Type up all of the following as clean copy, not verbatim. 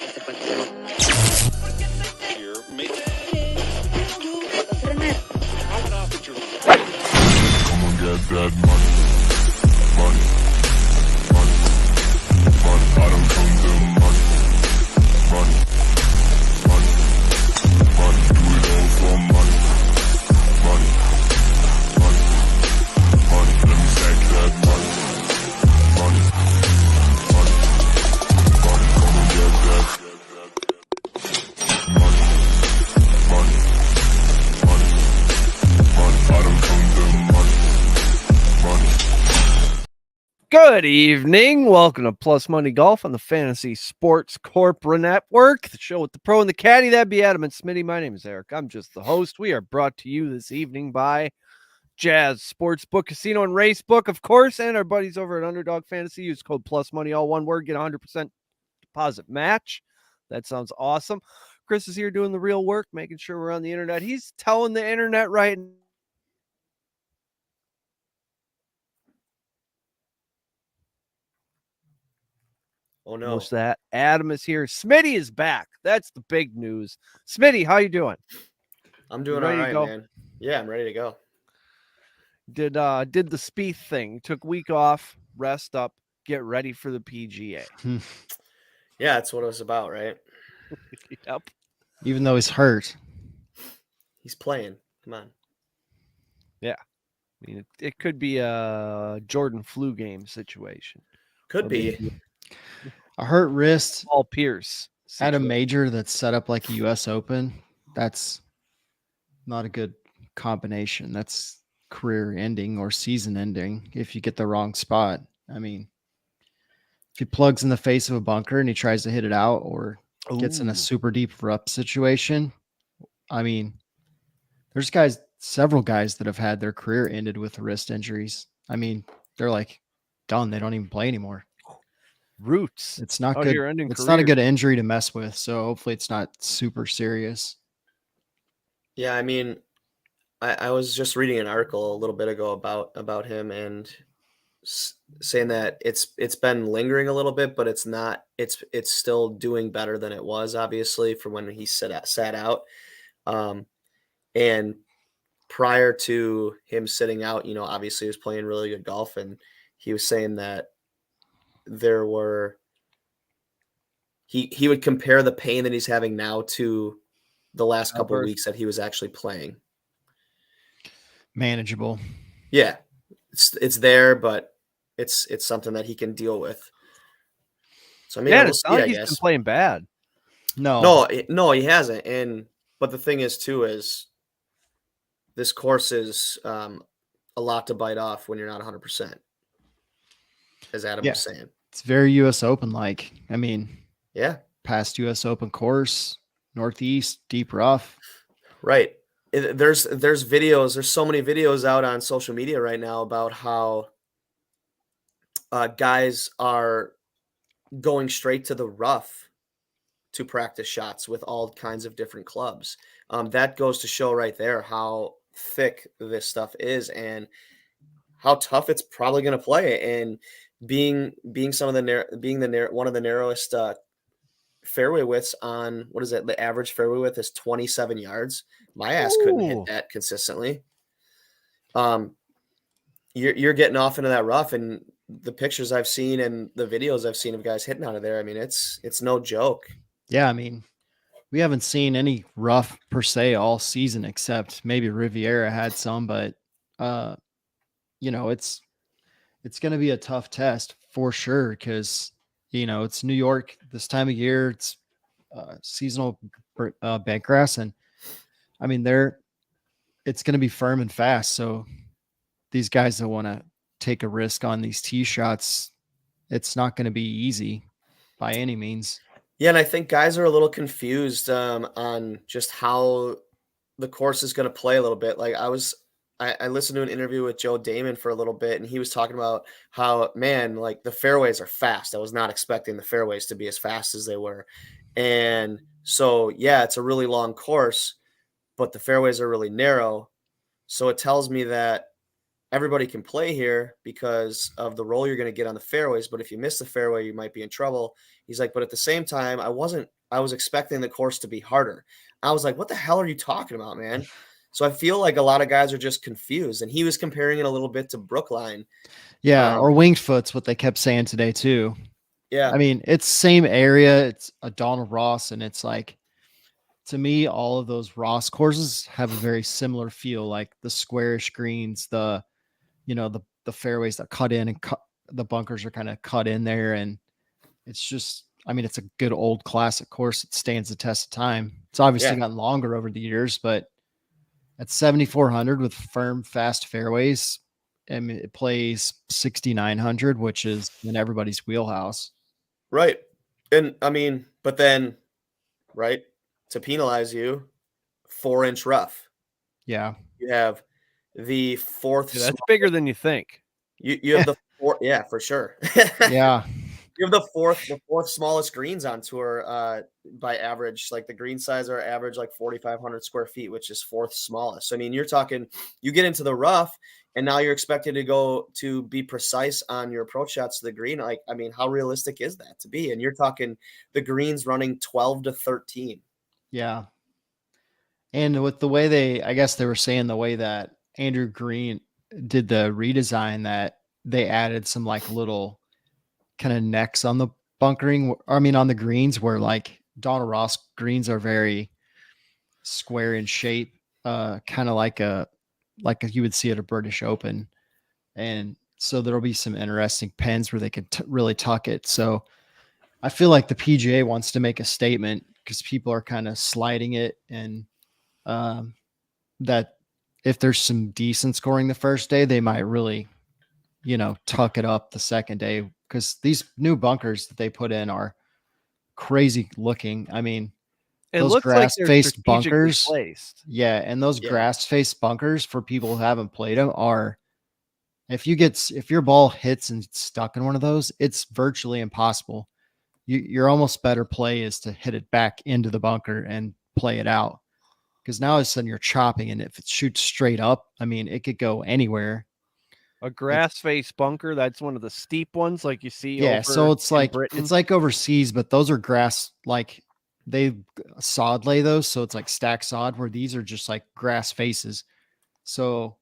Come on, get that money. Money. Money. Money. I don't come to money. Money. Money. Money. Do it all for money. Money. Money. Money. Let me stack that money. Money. Money. Money. Come on, get that money. Money. Money. Money. I don't come to money. Money. Good evening. Welcome to Plus Money Golf on the Fantasy Sports Corporate Network, the show with the pro and the caddy. That'd be Adam and Smitty. My name is Eric. I'm just the host. We are brought to you this evening by Jazz Sportsbook, Casino and Racebook, of course, and our buddies over at Underdog Fantasy. Use code Plus Money, all one word, get a 100% deposit match. That sounds awesome. Chris is here doing the real work, making sure we're on the internet. He's telling the internet right now. Oh no. Most of that. Adam is here. Smitty is back. That's the big news. Smitty, how you doing? I'm doing You all ready to right, go? man. Yeah, I'm ready to go. Did the Spieth thing. Took week off, rest up, get ready for the PGA. Yeah, that's what it was about, right? Yep. Even though he's hurt. He's playing. Come on. I mean, it could be a Jordan flu game situation. Could Or be. maybe A hurt wrist Paul Pierce at a situation. major that's set up like a US Open, that's not a good combination. That's career ending or season ending if you get the wrong spot. I mean, if he plugs in the face of a bunker and he tries to hit it out or gets in Ooh. a super deep rough situation, I mean, there's several guys that have had their career ended with wrist injuries. I mean, they're like done. They don't even play anymore. Roots. It's not Out good. here ending It's not a careers. good injury to mess with. So hopefully it's not super serious. Yeah, I mean, I was just reading an article a little bit ago about him and saying that it's been lingering a little bit, but it's not. It's still doing better than it was, obviously, from when he sat out. And prior to him sitting out, obviously he was playing really good golf, and he was saying that there were he would compare the pain that he's having now to the last couple of Outburst. weeks that he was actually playing. Manageable. Yeah, it's there, but it's something that he can deal with. So I mean, Yeah, we'll it's see, not I like he's been guess. playing bad. No, he hasn't. But the thing is, too, is this course is a lot to bite off when you're not 100%, as Adam Yeah. was saying. It's very US Open like. I mean, Yeah, past US Open course, Northeast, deep rough. right. There's videos. There's so many videos out on social media right now about how guys are going straight to the rough to practice shots with all kinds of different clubs. That goes to show right there how thick this stuff is and how tough it's probably going to play. And being some of the one of the narrowest fairway widths on, what is it? The average fairway width is 27 yards. My ass couldn't hit Ooh. that consistently. You're getting off into that rough, and the pictures I've seen and the videos I've seen of guys hitting out of there, I mean, it's no joke. Yeah, I mean, we haven't seen any rough per se all season except maybe Riviera had some, but it's going to be a tough test for sure because it's New York this time of year. It's seasonal bent grass, and I mean it's going to be firm and fast. So these guys that want to take a risk on these tee shots, it's not going to be easy by any means. Yeah, and I think guys are a little confused on just how the course is going to play a little bit. Like I listened to an interview with Joe Damon for a little bit, and he was talking about how, man, like the fairways are fast. I was not expecting the fairways to be as fast as they were. And so, yeah, it's a really long course, but the fairways are really narrow. So it tells me that everybody can play here because of the roll you're going to get on the fairways. But if you miss the fairway, you might be in trouble. He's like, but at the same time, I was expecting the course to be harder. I was like, what the hell are you talking about, man? So I feel like a lot of guys are just confused. And he was comparing it a little bit to Brookline. Yeah, or Winged Foot's what they kept saying today too. Yeah. I mean, it's same area. It's a Donald Ross, and it's like, to me, all of those Ross courses have a very similar feel, like the squarish greens, the fairways that cut in and the bunkers are kind of cut in there. And it's just, I mean, it's a good old classic course. It stands the test of time. It's obviously gotten longer over the years, but at 7,400 with firm, fast fairways, I mean, it plays 6,900, which is in everybody's wheelhouse. Right. And I mean, but then, right, to penalize you, 4-inch rough. Yeah. You have the fourth. Dude, that's bigger than you think. You have the fourth. Yeah, for sure. Yeah. You have the fourth smallest greens on tour by average. Like the green size are average like 4,500 square feet, which is fourth smallest. So, I mean, you're talking, you get into the rough and now you're expected to be precise on your approach shots to the green. Like, I mean, how realistic is that to be? And you're talking the greens running 12 to 13. Yeah. And with the way I guess they were saying the way that Andrew Green did the redesign, that they added some like little kind of necks on the bunkering. I mean, on the greens, where like Donald Ross greens are very square in shape, kind of like you would see at a British Open. And so there'll be some interesting pens where they could really tuck it. So I feel like the PGA wants to make a statement because people are kind of sliding it, and that if there's some decent scoring the first day, they might really, tuck it up the second day, because these new bunkers that they put in are crazy looking. I mean, It those looks like they're grass-faced strategically bunkers. placed. Yeah, and those grass-faced bunkers, for people who haven't played them, are, if your ball hits and it's stuck in one of those, it's virtually impossible. Your almost better play is to hit it back into the bunker and play it out, because now all of a sudden you're chopping, and if it shoots straight up, I mean, it could go anywhere. A grass face bunker, that's one of the steep ones like you see. Yeah, so it's like Britain. it's like overseas, but those are grass, like they sod lay those, so it's like stack sod, where these are just like grass faces. So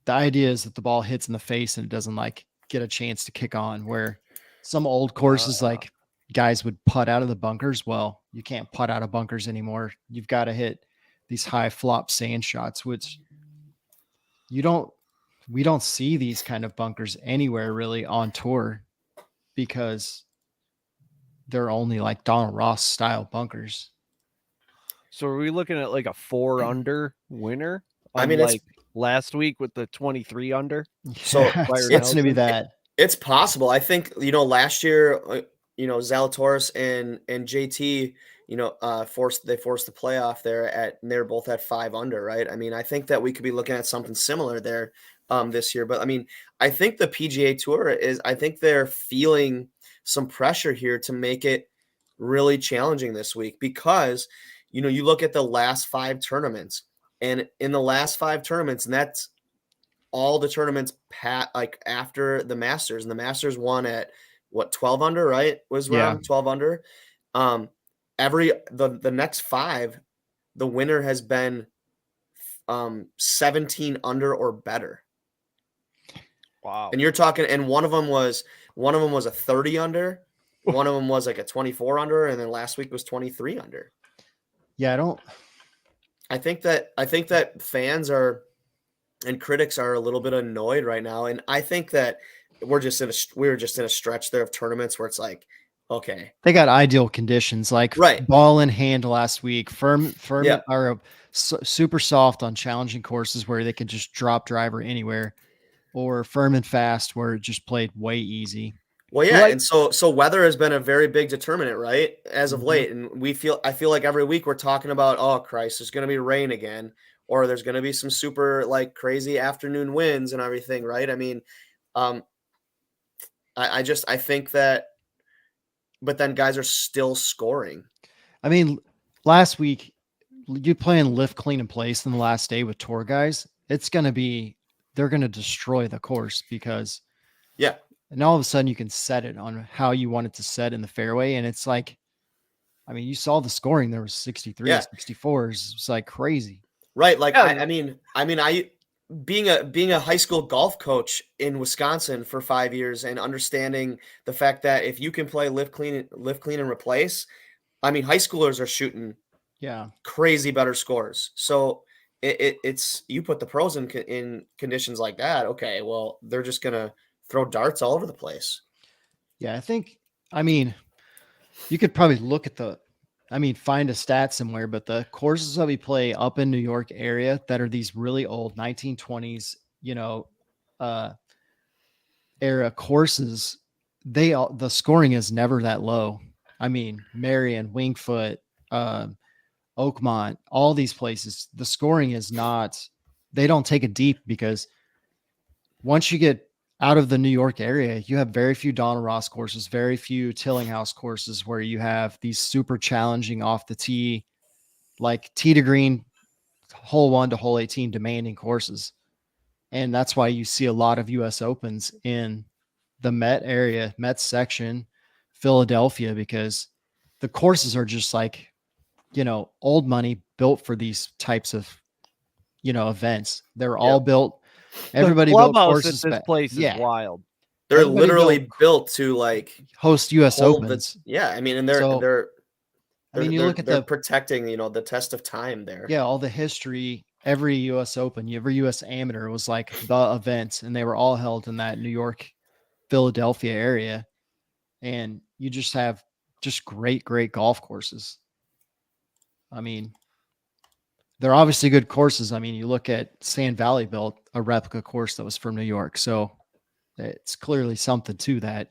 the idea is that the ball hits in the face and it doesn't like get a chance to kick on, where some old courses like guys would putt out of the bunkers. Well, you can't putt out of bunkers anymore. You've got to hit these high flop sand shots, which we don't see these kind of bunkers anywhere really on tour, because they're only like Donald Ross style bunkers. So are we looking at like a 4 under winner? I mean, like last week with the 23 under. So it's going to be that. It's possible. I think, last year, Zalatoris and JT, forced the playoff there and they're both at 5 under, right? I mean, I think that we could be looking at something similar there this year. But I mean, I think the PGA Tour I think they're feeling some pressure here to make it really challenging this week, because, you look at the last 5 tournaments, and in the last 5 tournaments, and that's all the tournaments like after the Masters, and the Masters won at 12 under, right? Was around 12 under. The next 5, the winner has been 17 under or better. Wow. And you're talking, and one of them was a 30 under, one of them was like a 24 under, and then last week was 23 under. Yeah, I think that fans and critics are a little bit annoyed right now, and I think that we're just in a stretch there of tournaments where it's like, okay, they got ideal conditions, like ball in hand last week, firm are super soft on challenging courses where they can just drop driver anywhere, or firm and fast where it just played way easy. Well, yeah, and so weather has been a very big determinant, right, as of late, and I feel like every week we're talking about, oh Christ, there's going to be rain again, or there's going to be some super like crazy afternoon winds and everything, right? I mean, I think that, but then guys are still scoring. I mean, last week you playing lift, clean, and place in the last day with tour guys, it's going to be they're going to destroy the course because Yeah. and all of a sudden you can set it on how you want it to set in the fairway. And it's like, I mean, you saw the scoring. There was 63, Yeah. 64s. It's like crazy. Right. Like, Yeah. I being a high school golf coach in Wisconsin for 5 years and understanding the fact that if you can play lift, clean, and replace, I mean, high schoolers are shooting Yeah. crazy better scores. So it's you put the pros in conditions like that. Okay, well, they're just gonna throw darts all over the place. Yeah. I mean, you could probably look at find a stat somewhere, but the courses that we play up in New York area that are these really old 1920s, era courses, the scoring is never that low. I mean, Marion, Wingfoot, Oakmont, all these places, the scoring is not, they don't take it deep because once you get out of the New York area, you have very few Donald Ross courses, very few Tillinghast courses where you have these super challenging off the tee, like tee to green, hole 1 to hole 18 demanding courses. And that's why you see a lot of US Opens in the Met area, Met section, Philadelphia, because the courses are just like, old money built for these types of, events. They're all built. Everybody the built clubhouse courses. at this place is wild. They're Everybody literally built to like host US hold Opens. I mean, and So, they're you look at they're protecting, the test of time there. Yeah, all the history, every US Open, every US Amateur was like the event, and they were all held in that New York, Philadelphia area. And you just have just great, great golf courses. I mean, they're obviously good courses. I mean, you look at Sand Valley built a replica course that was from New York. So it's clearly something to that.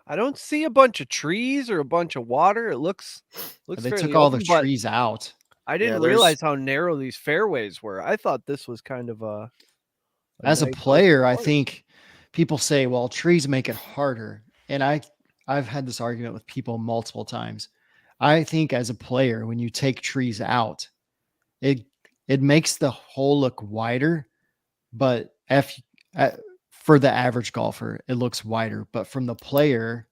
I don't see a bunch of trees or a bunch of water. It looks They fairly took all open, the but trees out. I didn't realize how narrow these fairways were. I thought this was kind of as a nice player, I course. think people say, well, trees make it harder. And I've had this argument with people multiple times. I think as a player, when you take trees out, it makes the hole look wider, but for the average golfer, it looks wider. But from the player,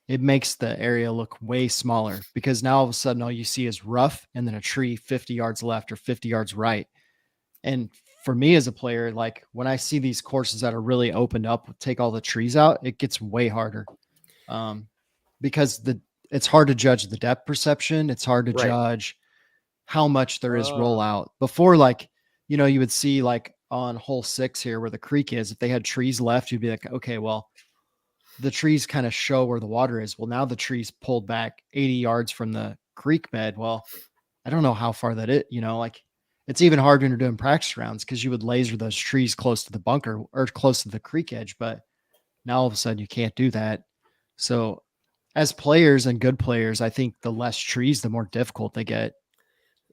it makes the area look way smaller because now all of a sudden all you see is rough and then a tree 50 yards left or 50 yards right. And for me as a player, like when I see these courses that are really opened up, take all the trees out, it gets way harder. Because it's hard to judge the depth perception. It's hard to judge how much there is rollout. Before, like, you would see like on hole 6 here where the creek is, if they had trees left, you'd be like, okay, well, the trees kind of show where the water is. Well, now the trees pulled back 80 yards from the creek bed. Well, I don't know how far that is, like it's even hard when you're doing practice rounds because you would laser those trees close to the bunker or close to the creek edge. But now all of a sudden you can't do that. So as players and good players, I think the less trees, the more difficult they get.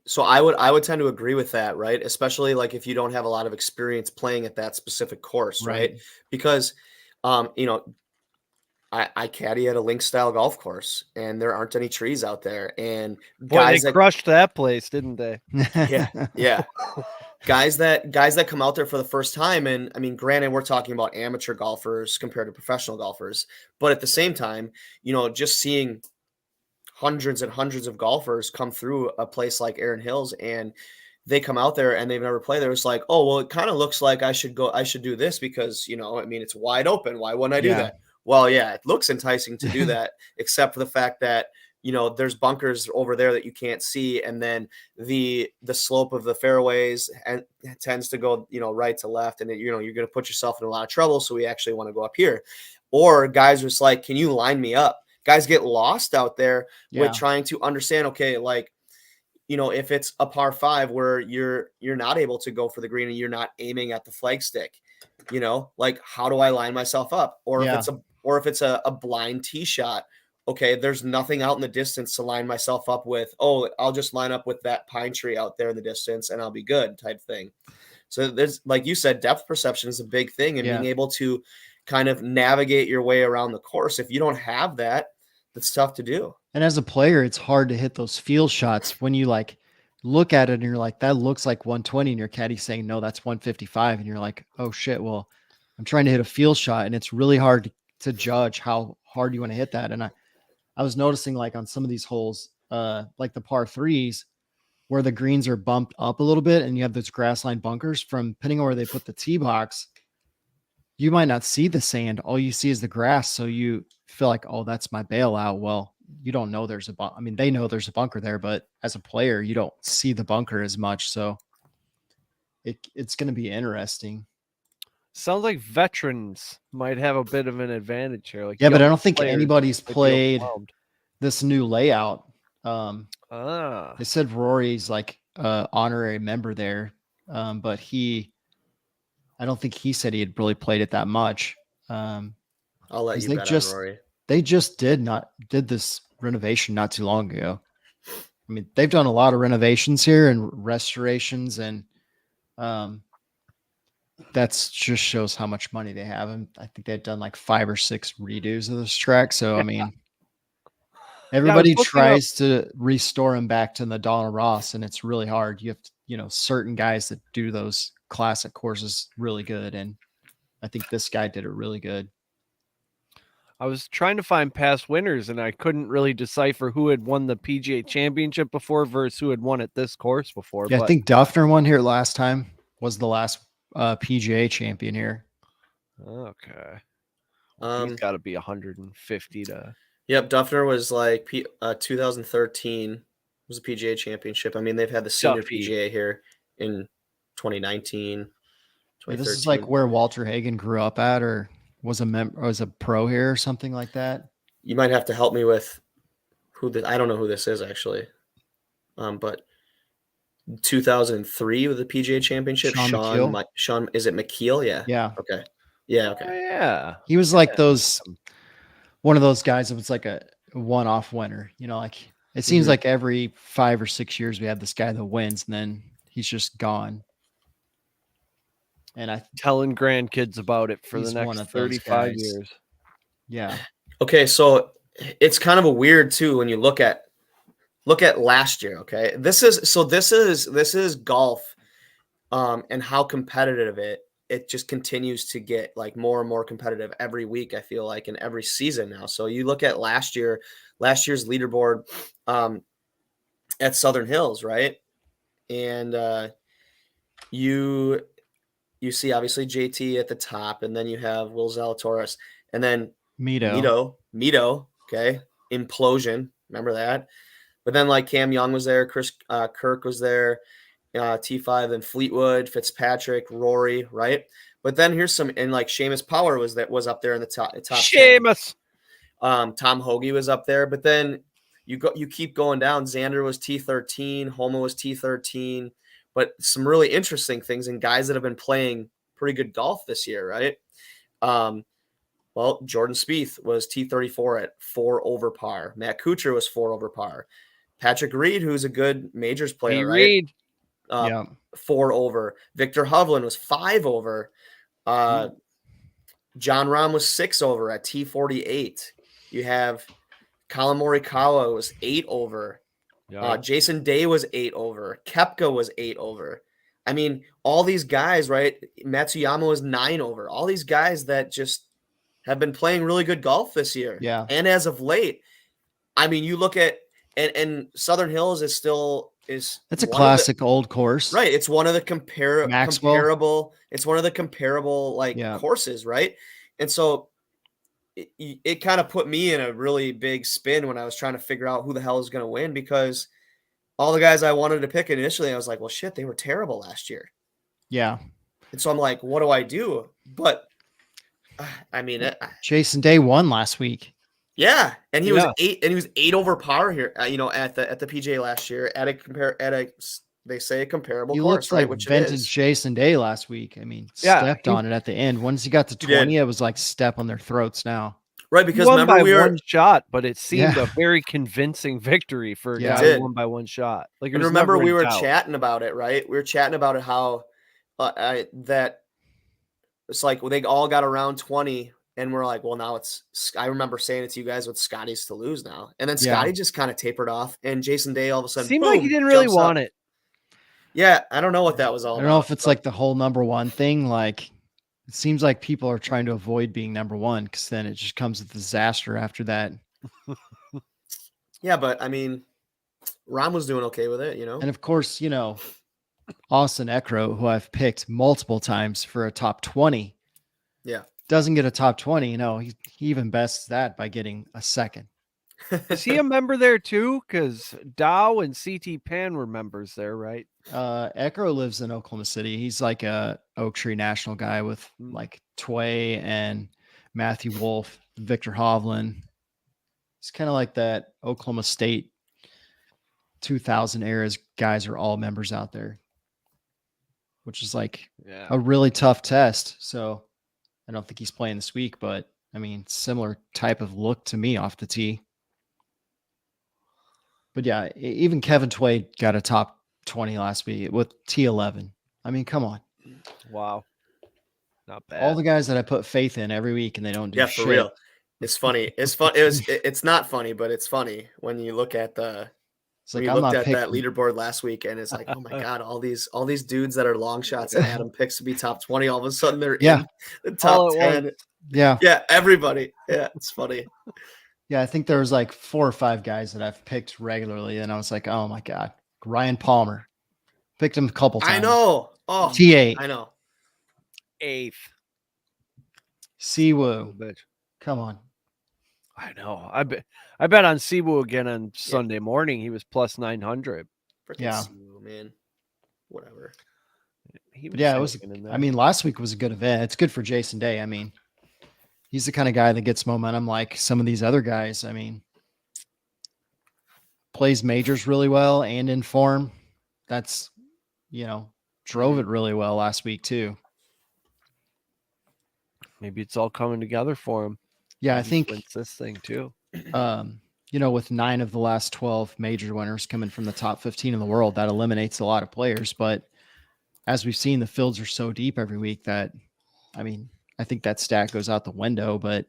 So I would tend to agree with that, right? Especially like if you don't have a lot of experience playing at that specific course, right? Because, I caddy at a link style golf course and there aren't any trees out there. And guys they crushed that place, didn't they? Yeah. Guys that come out there for the first time. And I mean, granted, we're talking about amateur golfers compared to professional golfers, but at the same time, just seeing hundreds and hundreds of golfers come through a place like Erin Hills and they come out there and they've never played there. It's like, oh, well, it kind of looks like I should do this because, it's wide open. Why wouldn't I do that? Well, yeah, it looks enticing to do that, except for the fact that, there's bunkers over there that you can't see. And then the slope of the fairways and tends to go, right to left. And you're going to put yourself in a lot of trouble. So we actually want to go up here. Or guys are just like, can you line me up? Guys get lost out there with trying to understand, okay, like, if it's a par 5 where you're not able to go for the green and you're not aiming at the flagstick, like how do I line myself up? Or if it's a blind tee shot, okay, there's nothing out in the distance to line myself up with. Oh, I'll just line up with that pine tree out there in the distance and I'll be good type thing. So there's, like you said, depth perception is a big thing and being able to kind of navigate your way around the course. If you don't have that, that's tough to do. And as a player, it's hard to hit those field shots when you like look at it and you're like, that looks like 120, and your caddy's saying, no, that's 155. And you're like, oh shit, well, I'm trying to hit a field shot, and it's really hard to judge how hard you want to hit that. And I was noticing, like, on some of these holes, like the par threes, where the greens are bumped up a little bit and you have those grass line bunkers, from depending on where they put the tee box, you might not see the sand. All you see is the grass. So you feel like, oh, that's my bailout. Well, you don't know there's I mean, they know there's a bunker there, but as a player, you don't see the bunker as much. So it's going to be interesting. Sounds like veterans might have a bit of an advantage here. Like Yeah, but I young don't think players anybody's might be played overwhelmed. this new layout. Ah, They said Rory's like honorary member there, but I don't think he said he had really played it that much. I'll let 'cause you they bet just- on Rory. They just did this renovation not too long ago. I mean, they've done a lot of renovations here and restorations, and that's just shows how much money they have. And I think they've done like 5 or 6 redos of this track. So I mean, everybody looking tries to restore them back to the Donald Ross, and it's really hard. You have to, certain guys that do those classic courses really good, and I think this guy did it really good. I was trying to find past winners, and I couldn't really decipher who had won the PGA Championship before versus who had won at this course before. Yeah, but I think Duffner won here last time. Was the last PGA champion here. okay, he's got to be 150 to. Yep, Duffner was like 2013 was a PGA Championship. I mean, they've had the senior Duffy. PGA here in 2019, 2013. This is like where Walter Hagen grew up at, or was a pro here or something like that. You might have to help me with I don't know who this is actually. But 2003 with the PGA Championship, Sean, is it McKeel? Yeah. Yeah. Okay. Yeah. Oh, Okay. yeah, Oh, He was like one of those guys that was like a one-off winner. Like it seems like every 5 or 6 years we have this guy that wins, and then he's just gone. And telling grandkids about it for the He's one next of those 35 guys. years. yeah, Okay, so it's kind of a weird too when you look at last year. Okay, this is golf, and how competitive it just continues to get like more and more competitive every week. I feel like in every season now. So you look at last year's leaderboard at Southern Hills, right? And you see obviously JT at the top, and then you have Will Zalatoris, and then Mito, okay, implosion. Remember that? But then like Cam Young was there, Chris Kirk was there, T5, then Fleetwood, Fitzpatrick, Rory, right? But then here's and like Seamus Power was up there in the top. Seamus. 10. Tom Hoagie was up there, but then you keep going down. Xander was T13, Homa was T13, but some really interesting things and guys that have been playing pretty good golf this year, right? Well, Jordan Spieth was T34 at 4 over par. Matt Kuchar was 4 over par. Patrick Reed, who's a good majors player, right? Reed. 4 over. Victor Hovland was 5 over. John Rahm was 6 over at T48. You have Colin Morikawa was 8 over. Jason Day was 8 over. Koepka was 8 over. I mean, all these guys, right? Matsuyama was 9 over. All these guys that just have been playing really good golf this year. Yeah. And as of late, I mean, you look at and Southern Hills is still it's a classic old course. Right. It's one of the Maxwell. comparable. It's one of the comparable courses, right? And so it kind of put me in a really big spin when I was trying to figure out who the hell is going to win, because all the guys I wanted to pick initially, I was like, well, shit, they were terrible last year. Yeah. And so I'm like, what do I do? But I mean, Jason Day won last week. Yeah, and he was 8 over par here. At the PGA last year at a they say a comparable He course, looked like right? Which vintage it is. Jason Day last week. I mean, stepped on it at the end. Once he got to 20, it was like step on their throats now. Right, because he won remember by one shot, but it seemed a Yeah. very convincing victory for a It guy did. who won by one shot. Like, it And was remember never we in were doubt. chatting about it, right? We were chatting about it how that it's like they all got around 20, and we're like, well, now it's. I remember saying it to you guys with Scotty's to lose now, and then Scotty just kind of tapered off, and Jason Day all of a sudden Seemed like he didn't really want it. Yeah, I don't know what that was all I about. don't know if it's but like the whole number one thing. Like, it seems like people are trying to avoid being number one because then it just comes with disaster after that. yeah, but I mean, Ron was doing okay with it, you know. And of course, Austin Eckroat, who I've picked multiple times for a top 20, Yeah. doesn't get a top 20. He even bests that by getting a second. Is he a member there too? Because Dow and CT Pan were members there, right? Eckroat lives in Oklahoma City. He's like a Oak Tree National guy with like Tway and Matthew Wolf, Victor Hovland. It's kind of like that Oklahoma State 2000 eras guys are all members out there, which is like Yeah. a really tough test. So I don't think he's playing this week, but I mean, similar type of look to me off the tee. But yeah, even Kevin Tway got a top 20 last week with T11. I mean, come on. Wow. Not bad. All the guys that I put faith in every week and they don't do Yeah, shit. for real. It's funny. It's fun. It's not funny, but it's funny when you look at It's when like you I'm looked not at that picking. leaderboard last week, and it's like, oh my god, all these dudes that are long shots and Adam picks to be top 20, all of a sudden they're Yeah. in the top All at 10. once. Yeah. Yeah, everybody. Yeah, it's funny. Yeah, I think there was like 4 or 5 guys that I've picked regularly, and I was like, oh my god, Ryan Palmer, picked him a couple times. I know. Oh, T8, I know. 8th. Siwoo, Bitch. come on. I know. I bet on Siwoo again on Sunday morning. He was plus 900. Freaking Yeah. Siwoo, man. Whatever. He But yeah, it was. hanging in there. I mean, last week was a good event. It's good for Jason Day. I mean, he's the kind of guy that gets momentum like some of these other guys. I mean, plays majors really well and in form. That's, drove it really well last week too. maybe it's all coming together for him. Yeah, I Maybe he think wins this thing too. with 9 of the last 12 major winners coming from the top 15 in the world, that eliminates a lot of players. But as we've seen, the fields are so deep every week that, I mean, I think that stat goes out the window. But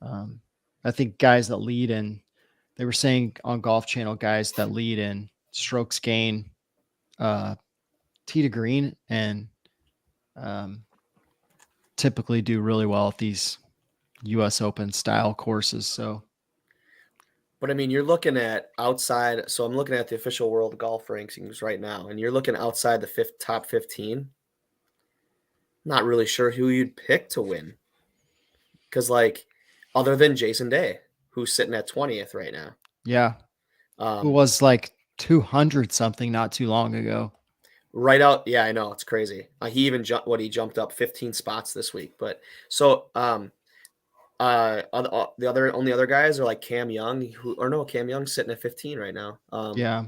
I think guys that lead in, they were saying on Golf Channel, guys that lead in strokes gain, tee to green, and typically do really well at these U.S. Open style courses. So. But I mean, you're looking at outside. So I'm looking at the official world golf rankings right now, and you're looking outside the top 15. Not really sure who you'd pick to win. Because, like, other than Jason Day, who's sitting at 20th right now. Yeah. Who was like 200 something not too long ago. Right out. Yeah, I know. It's crazy. He even he jumped up 15 spots this week. But so, the only other guys are like Cam Young, Cam Young's sitting at 15 right now. Yeah.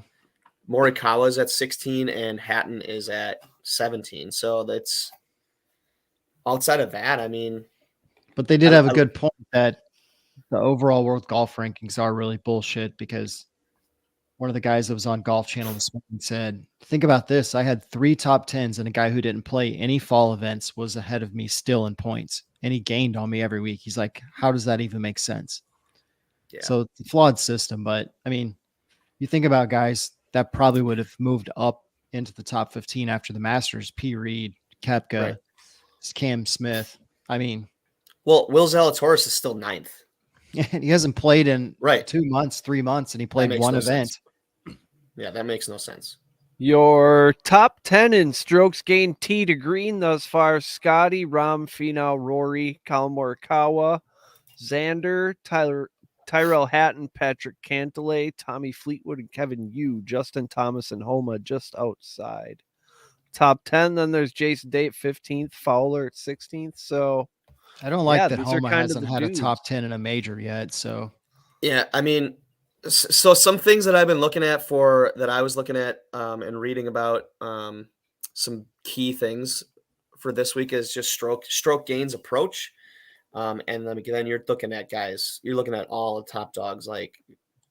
Morikawa's at 16 and Hatton is at 17. So that's outside of that. I mean, but they did have a good point that the overall world golf rankings are really bullshit, because one of the guys that was on Golf Channel this morning said, think about this. I had 3 top 10s and a guy who didn't play any fall events was ahead of me still in points, and he gained on me every week. He's like, how does that even make sense? Yeah. So it's a flawed system. But I mean, you think about guys that probably would have moved up into the top 15 after the Masters, P. Reed, Koepka, Right. Cam Smith. I mean, well, Will Zalatoris is still 9th. he hasn't played in Right. 2 months, 3 months, and he played one event. Sense. Yeah, that makes no sense. Your top 10 in strokes gained tee to green thus far: Scotty, Rahm, Finau, Rory, Collin Morikawa, Xander, Tyrell Hatton, Patrick Cantlay, Tommy Fleetwood, and Kevin Yu. Justin Thomas and Homa just outside. Top 10, then there's Jason Day at 15th, Fowler at 16th. So I don't like that these are Homa kind of hasn't the had dudes. a top 10 in a major yet. So Yeah, I mean, so some things that I've been looking at and reading about, some key things for this week is just stroke gains approach. And then you're looking at guys, you're looking at all the top dogs, like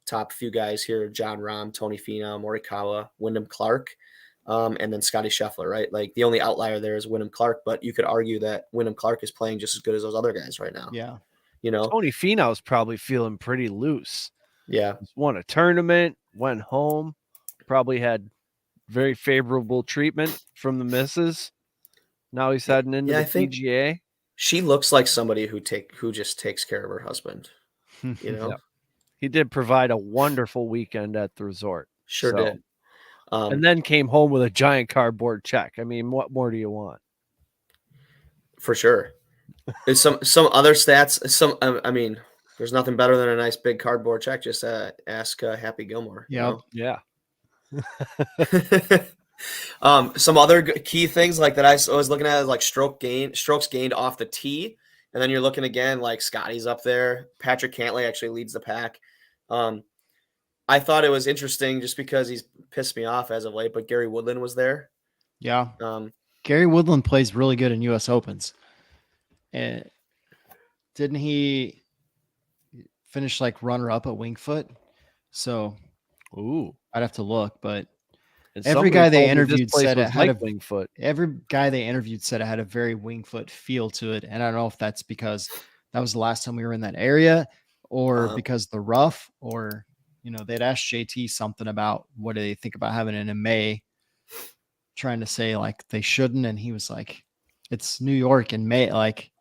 top few guys here: Jon Rahm, Tony Finau, Morikawa, Wyndham Clark, and then Scotty Scheffler, right? Like the only outlier there is Wyndham Clark, but you could argue that Wyndham Clark is playing just as good as those other guys right now. yeah, Tony Finau's probably feeling pretty loose. Yeah. Won a tournament, went home, probably had very favorable treatment from the missus. Now he's heading into Yeah, the I think PGA. she looks like somebody who just takes care of her husband. You know, Yep. He did provide a wonderful weekend at the resort. sure So, did. and then came home with a giant cardboard check. I mean, what more do you want? For sure. There's some other stats. I mean, there's nothing better than a nice big cardboard check. Just ask Happy Gilmore. Yep. Yeah. Some other key things like that I was looking at is like strokes gained off the tee, and then you're looking again like Scotty's up there. Patrick Cantlay actually leads the pack. I thought it was interesting just because he's pissed me off as of late, but Gary Woodland was there. Yeah. Um, Gary Woodland plays really good in U.S. Opens. And didn't he finish like runner-up at Winged Foot? So Ooh. I'd have to look, but And every somebody guy they told me this interviewed place said it was had like a Winged Foot. every guy they interviewed said it had a very Winged Foot feel to it. And I don't know if that's because that was the last time we were in that area or because the rough or, you know, they'd asked JT something about what do they think about having it in May, trying to say like they shouldn't. And he was like, it's New York in May. Like,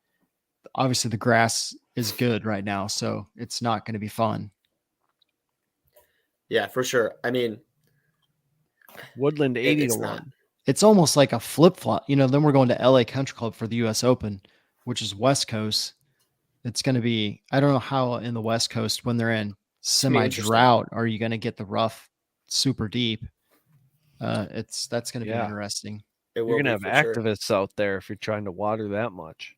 obviously the grass is good right now, so it's not going to be fun. yeah, for sure. I mean, Woodland 80 it's to not. 1. It's almost like a flip-flop. You know, then we're going to LA Country Club for the US Open, which is West Coast. It's going to be, I don't know how in the West Coast when they're in semi-drought are you going to get the rough super deep. That's going to be interesting. It You're will going to be have for sure. activists out there if you're trying to water that much.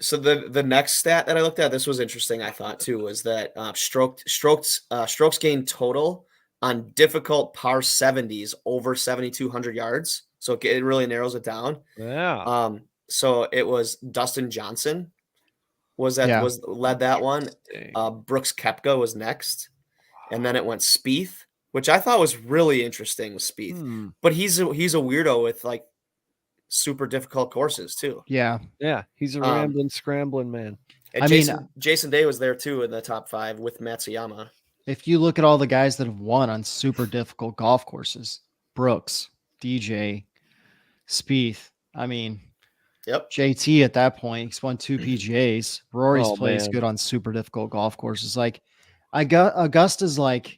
So the next stat that I looked at, this was interesting, I thought too, was that strokes gained total on difficult par 70s over 7,200 yards. So it really narrows it down. Yeah. So it was Dustin Johnson was led that one. Brooks Koepka was next, and then it went Spieth, which I thought was really interesting with Spieth. But he's a weirdo with like super difficult courses too. Yeah. He's a rambling, scrambling man. And Jason Day was there too in the top 5 with Matsuyama. If you look at all the guys that have won on super difficult golf courses, Brooks, DJ, Spieth, I mean, yep. JT at that point, he's won 2 PGAs. Rory's plays good on super difficult golf courses. Like Augusta's like,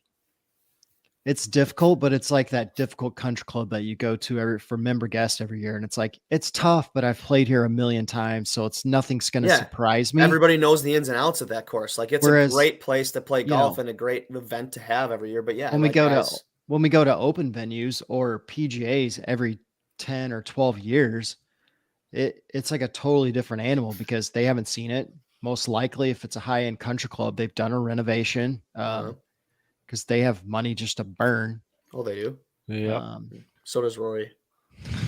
it's difficult, but it's like that difficult country club that you go to for member guest every year. And it's like, it's tough, but I've played here a million times. So nothing's going to surprise me. Everybody knows the ins and outs of that course. Like it's a great place to play golf and a great event to have every year. But yeah, when we go to open venues or PGAs every 10 or 12 years, it's like a totally different animal because they haven't seen it. Most likely, if it's a high-end country club, they've done a renovation. Because they have money just to burn. Oh, they do? Yeah. So does Rory.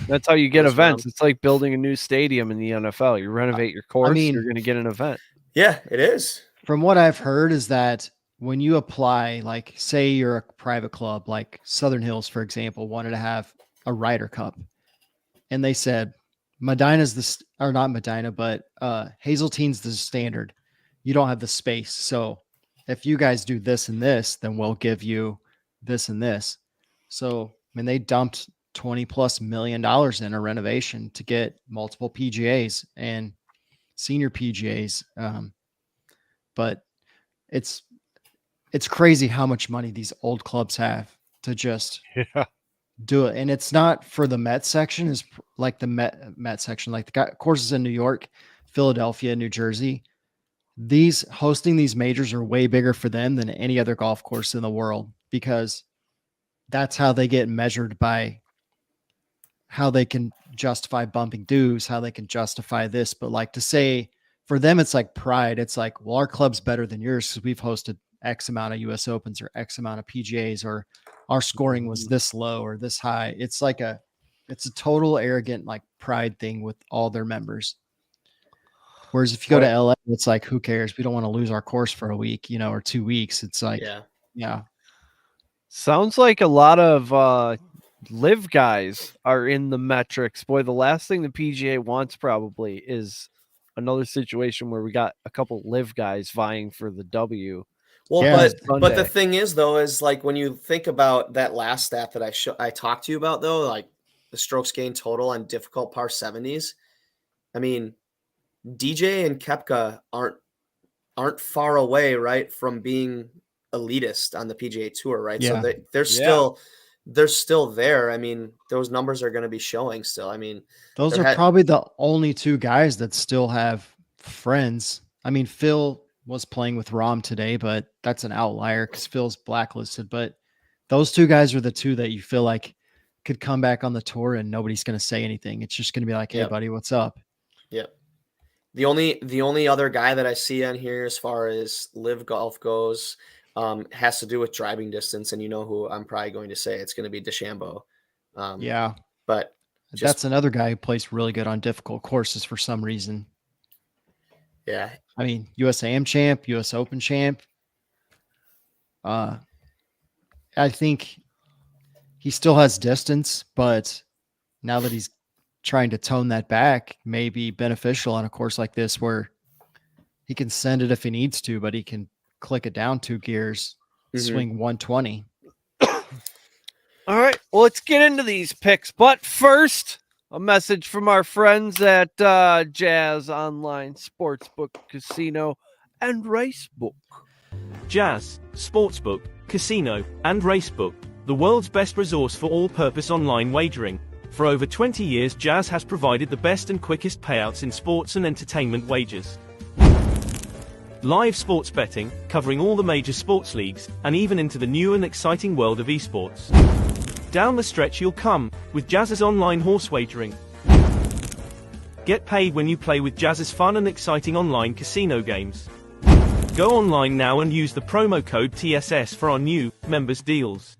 That's how you get events. It's like building a new stadium in the NFL. You renovate your course, you're going to get an event. Yeah, it is. From what I've heard is that when you apply, like say you're a private club, like Southern Hills, for example, wanted to have a Ryder Cup. And they said, Medina's not Medina, but Hazeltine's the standard. You don't have the space. So if you guys do this and this, then we'll give you this and this. So, I mean, they dumped $20+ million in a renovation to get multiple PGAs and senior PGAs. But it's crazy how much money these old clubs have to just do it. And it's not for the Met section, is like the Met section, like the courses in New York, Philadelphia, New Jersey. These hosting these majors are way bigger for them than any other golf course in the world because that's how they get measured by how they can justify bumping dues, how they can justify this. But like to say for them, it's like pride. It's like, well, our club's better than yours because we've hosted X amount of US Opens or X amount of PGAs, or our scoring was this low or this high. It's like it's a total arrogant like pride thing with all their members. Whereas if you go to LA, it's like, who cares? We don't want to lose our course for a week, or 2 weeks. It's like, yeah. Sounds like a lot of live guys are in the metrics. Boy, the last thing the PGA wants probably is another situation where we got a couple live guys vying for the W. Well, Yeah, but the Sunday. thing is though, is like when you think about that last stat that I talked to you about though, like the strokes gained total on difficult par 70s. I mean, DJ and Kepka aren't far away, right, from being elitist on the PGA Tour, right? So Yeah. they're Yeah. still there. I mean, those numbers are going to be showing still. I mean, those there are had probably the only two guys that still have friends. I mean, Phil was playing with Rom today, but that's an outlier because Phil's blacklisted. But those two guys are the two that you feel like could come back on the tour and nobody's going to say anything. It's just going to be like, hey, Yep. buddy, what's up? Yep. The only other guy that I see on here as far as live golf goes has to do with driving distance, and you know who I'm probably going to say. It's going to be DeChambeau. Yeah. But just That's another guy who plays really good on difficult courses for some reason. yeah, I mean, USAM champ, US Open champ. I think he still has distance, but now that he's trying to tone that back, may be beneficial on a course like this where he can send it if he needs to, but he can click it down 2 gears, swing 120. All right, well, let's get into these picks. But first, a message from our friends at Jazz Online Sportsbook Casino and Racebook. Jazz, Sportsbook, Casino, and Racebook, the world's best resource for all-purpose online wagering. For over 20 years, Jazz has provided the best and quickest payouts in sports and entertainment wagers. Live sports betting, covering all the major sports leagues, and even into the new and exciting world of esports. Down the stretch you'll come, with Jazz's online horse wagering. Get paid when you play with Jazz's fun and exciting online casino games. Go online now and use the promo code TSS for our new members deals.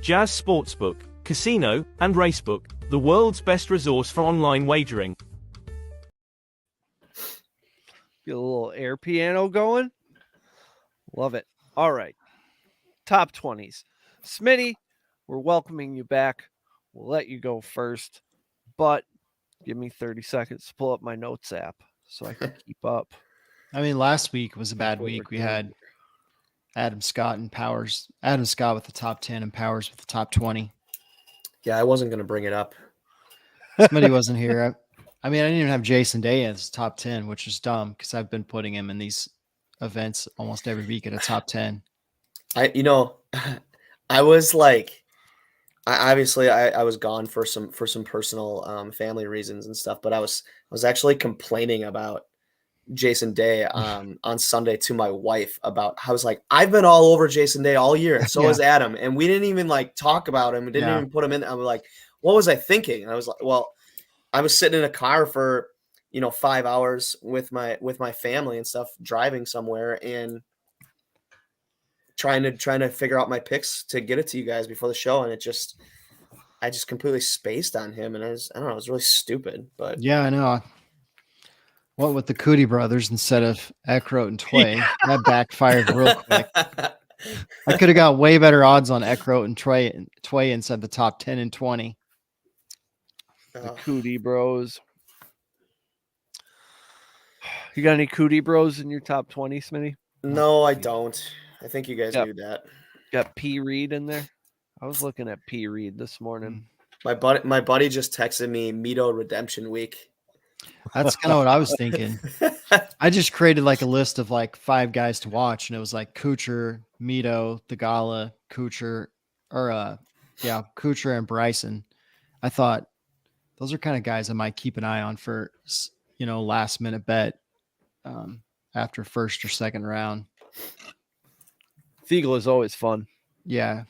Jazz Sportsbook, Casino, and Racebook, the world's best resource for online wagering. Get a little air piano going. Love it. All right. Top 20s. Smitty, we're welcoming you back. We'll let you go first, but give me 30 seconds to pull up my notes app so I can keep up. I mean, last week was a bad What we're week. We doing had Adam Scott and Powers. Adam Scott with the top 10 and Powers with the top 20. Yeah, I wasn't going to bring it up. Somebody wasn't here. I mean, I didn't even have Jason Day as top 10, which is dumb because I've been putting him in these events almost every week at a top 10. I was like, I was gone for some personal family reasons and stuff, but I was actually complaining about Jason Day on Sunday to my wife about I was like, I've been all over Jason Day all year, and so has Adam, and we didn't even like talk about him. We didn't even put him in. I was like, what was I thinking? And I was like, well, I was sitting in a car for 5 hours with my family and stuff, driving somewhere and trying to figure out my picks to get it to you guys before the show, and I just completely spaced on him, and I don't know, it was really stupid. But yeah, I know. What with the Cootie brothers instead of Eckroat and Tway? That backfired real quick. I could have got way better odds on Eckroat and Tway inside the top 10 and 20. The Cootie Bros. You got any Cootie Bros in your top 20, Smitty? No, I don't. I think you guys knew that. Got P. Reed in there? I was looking at P. Reed this morning. My buddy just texted me Mito Redemption Week. That's kind of what I was thinking. I just created like a list of like 5 guys to watch, and it was like Kuchar, Mito, Thegala, Kuchar, Kuchar and Bryson. I thought those are kind of guys I might keep an eye on for, last minute bet after first or second round. Thiegel is always fun. Yeah.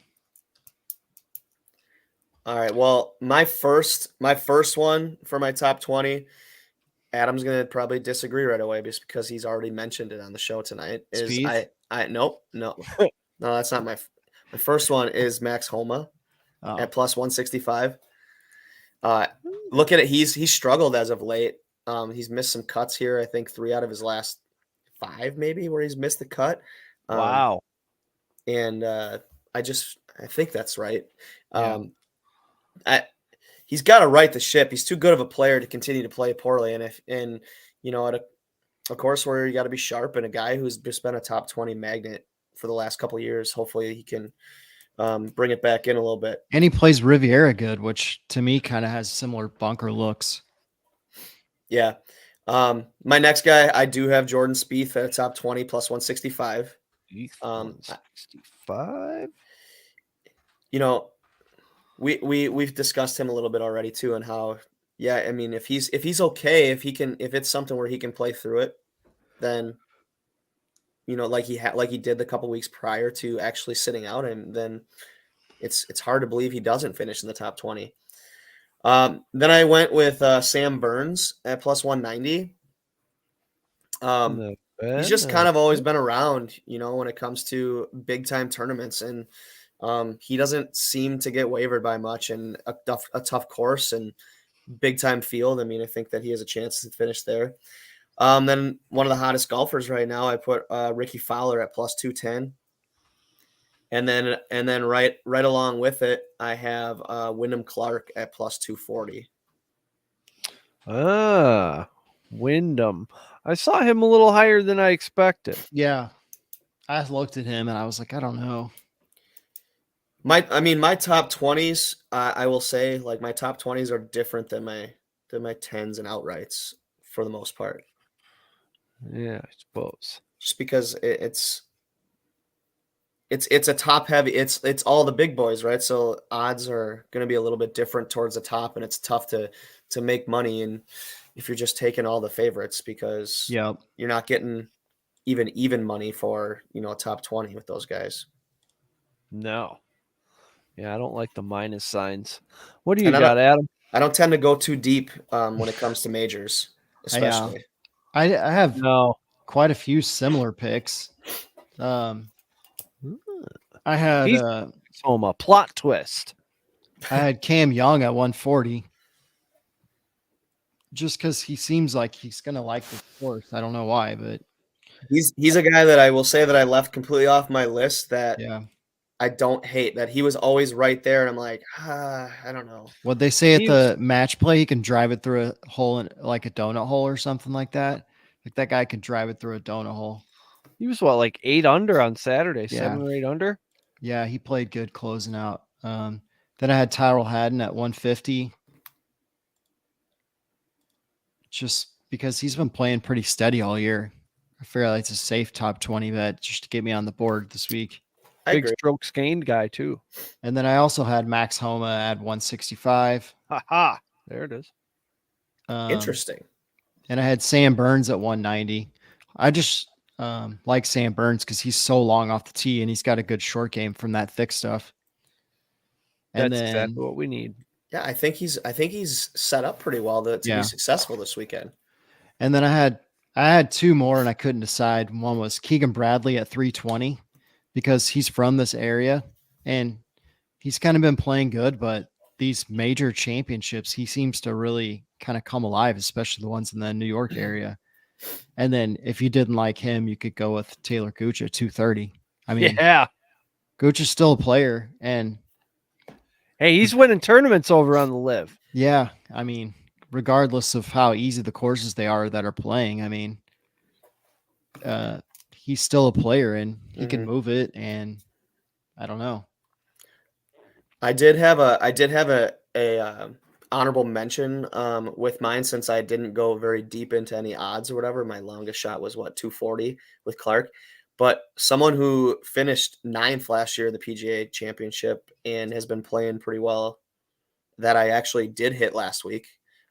All right. Well, my first one for my top 20, Adam's gonna probably disagree right away just because he's already mentioned it on the show tonight. No, that's not my first one is Max Homa at plus 165. Look at it. He's struggled as of late. He's missed some cuts here. I think 3 out of his last 5, maybe, where he's missed the cut. Wow. And I think that's right. He's got to right the ship. He's too good of a player to continue to play poorly. And at a course where you got to be sharp, and a guy who's just been a top 20 magnet for the last couple of years. Hopefully he can bring it back in a little bit. And he plays Riviera good, which to me kind of has similar bunker looks. Yeah. My next guy, I do have Jordan Spieth at a top 20 plus 165. 165. You know, we've discussed him a little bit already too, and how, yeah, I mean, if he's okay, if it's something where he can play through it, then, you know, like he did the couple weeks prior to actually sitting out, and then it's hard to believe he doesn't finish in the top 20. Then I went with Sam Burns at plus 190. He's just kind of always been around, you know, when it comes to big time tournaments, and he doesn't seem to get wavered by much, and a tough course and big time field. I mean, I think that he has a chance to finish there. Then one of the hottest golfers right now, I put Ricky Fowler at plus 210. And then right along with it, I have Wyndham Clark at plus 240. Wyndham. I saw him a little higher than I expected. Yeah. I looked at him and I was like, I don't know. My top 20s, I will say, like, my top 20s are different than my 10s and outrights for the most part. Yeah, I suppose. Just because it's a top heavy, it's all the big boys, right? So odds are going to be a little bit different towards the top, and it's tough to make money, and if you're just taking all the favorites, because Yep. you're not getting even money for, you know, a top 20 with those guys. No. Yeah, I don't like the minus signs. What do you got, Adam? I don't tend to go too deep when it comes to majors, especially. I have quite a few similar picks. I had a plot twist. I had Cam Young at 140. Just because he seems like he's gonna like the course. I don't know why, but he's a guy that I will say that I left completely off my list, that yeah, I don't hate, that he was always right there, and I'm like, I don't know. What they say at the match play, he can drive it through a hole, in like a donut hole or something like that. Like that guy could drive it through a donut hole. He was like 8 under on Saturday, Yeah. 7 or 8 under. Yeah, he played good closing out. Then I had Tyrell Haddon at 150. Just because he's been playing pretty steady all year. I feel like it's a safe top 20 bet just to get me on the board this week. Big strokes gained guy too. And then I also had Max Homa at 165. Ha! There it is. Interesting. And I had Sam Burns at 190. I just like Sam Burns because he's so long off the tee and he's got a good short game from that thick stuff. And That's then exactly what we need. Yeah, I think he's set up pretty well to be successful this weekend. And then I had two more and I couldn't decide. One was Keegan Bradley at 320 because he's from this area and he's kind of been playing good, but these major championships, he seems to really kind of come alive, especially the ones in the New York area. And then if you didn't like him, you could go with Taylor Gooch at 230. I mean, yeah, Gooch is still a player, and hey, he's winning tournaments over on the Live. Yeah, I mean, regardless of how easy the courses they are that are playing, I mean, he's still a player and he can move it, and I don't know. I did have a honorable mention with mine, since I didn't go very deep into any odds or whatever. My longest shot was 240 with Clark, but someone who finished 9th last year at the PGA Championship and has been playing pretty well, that I actually did hit last week,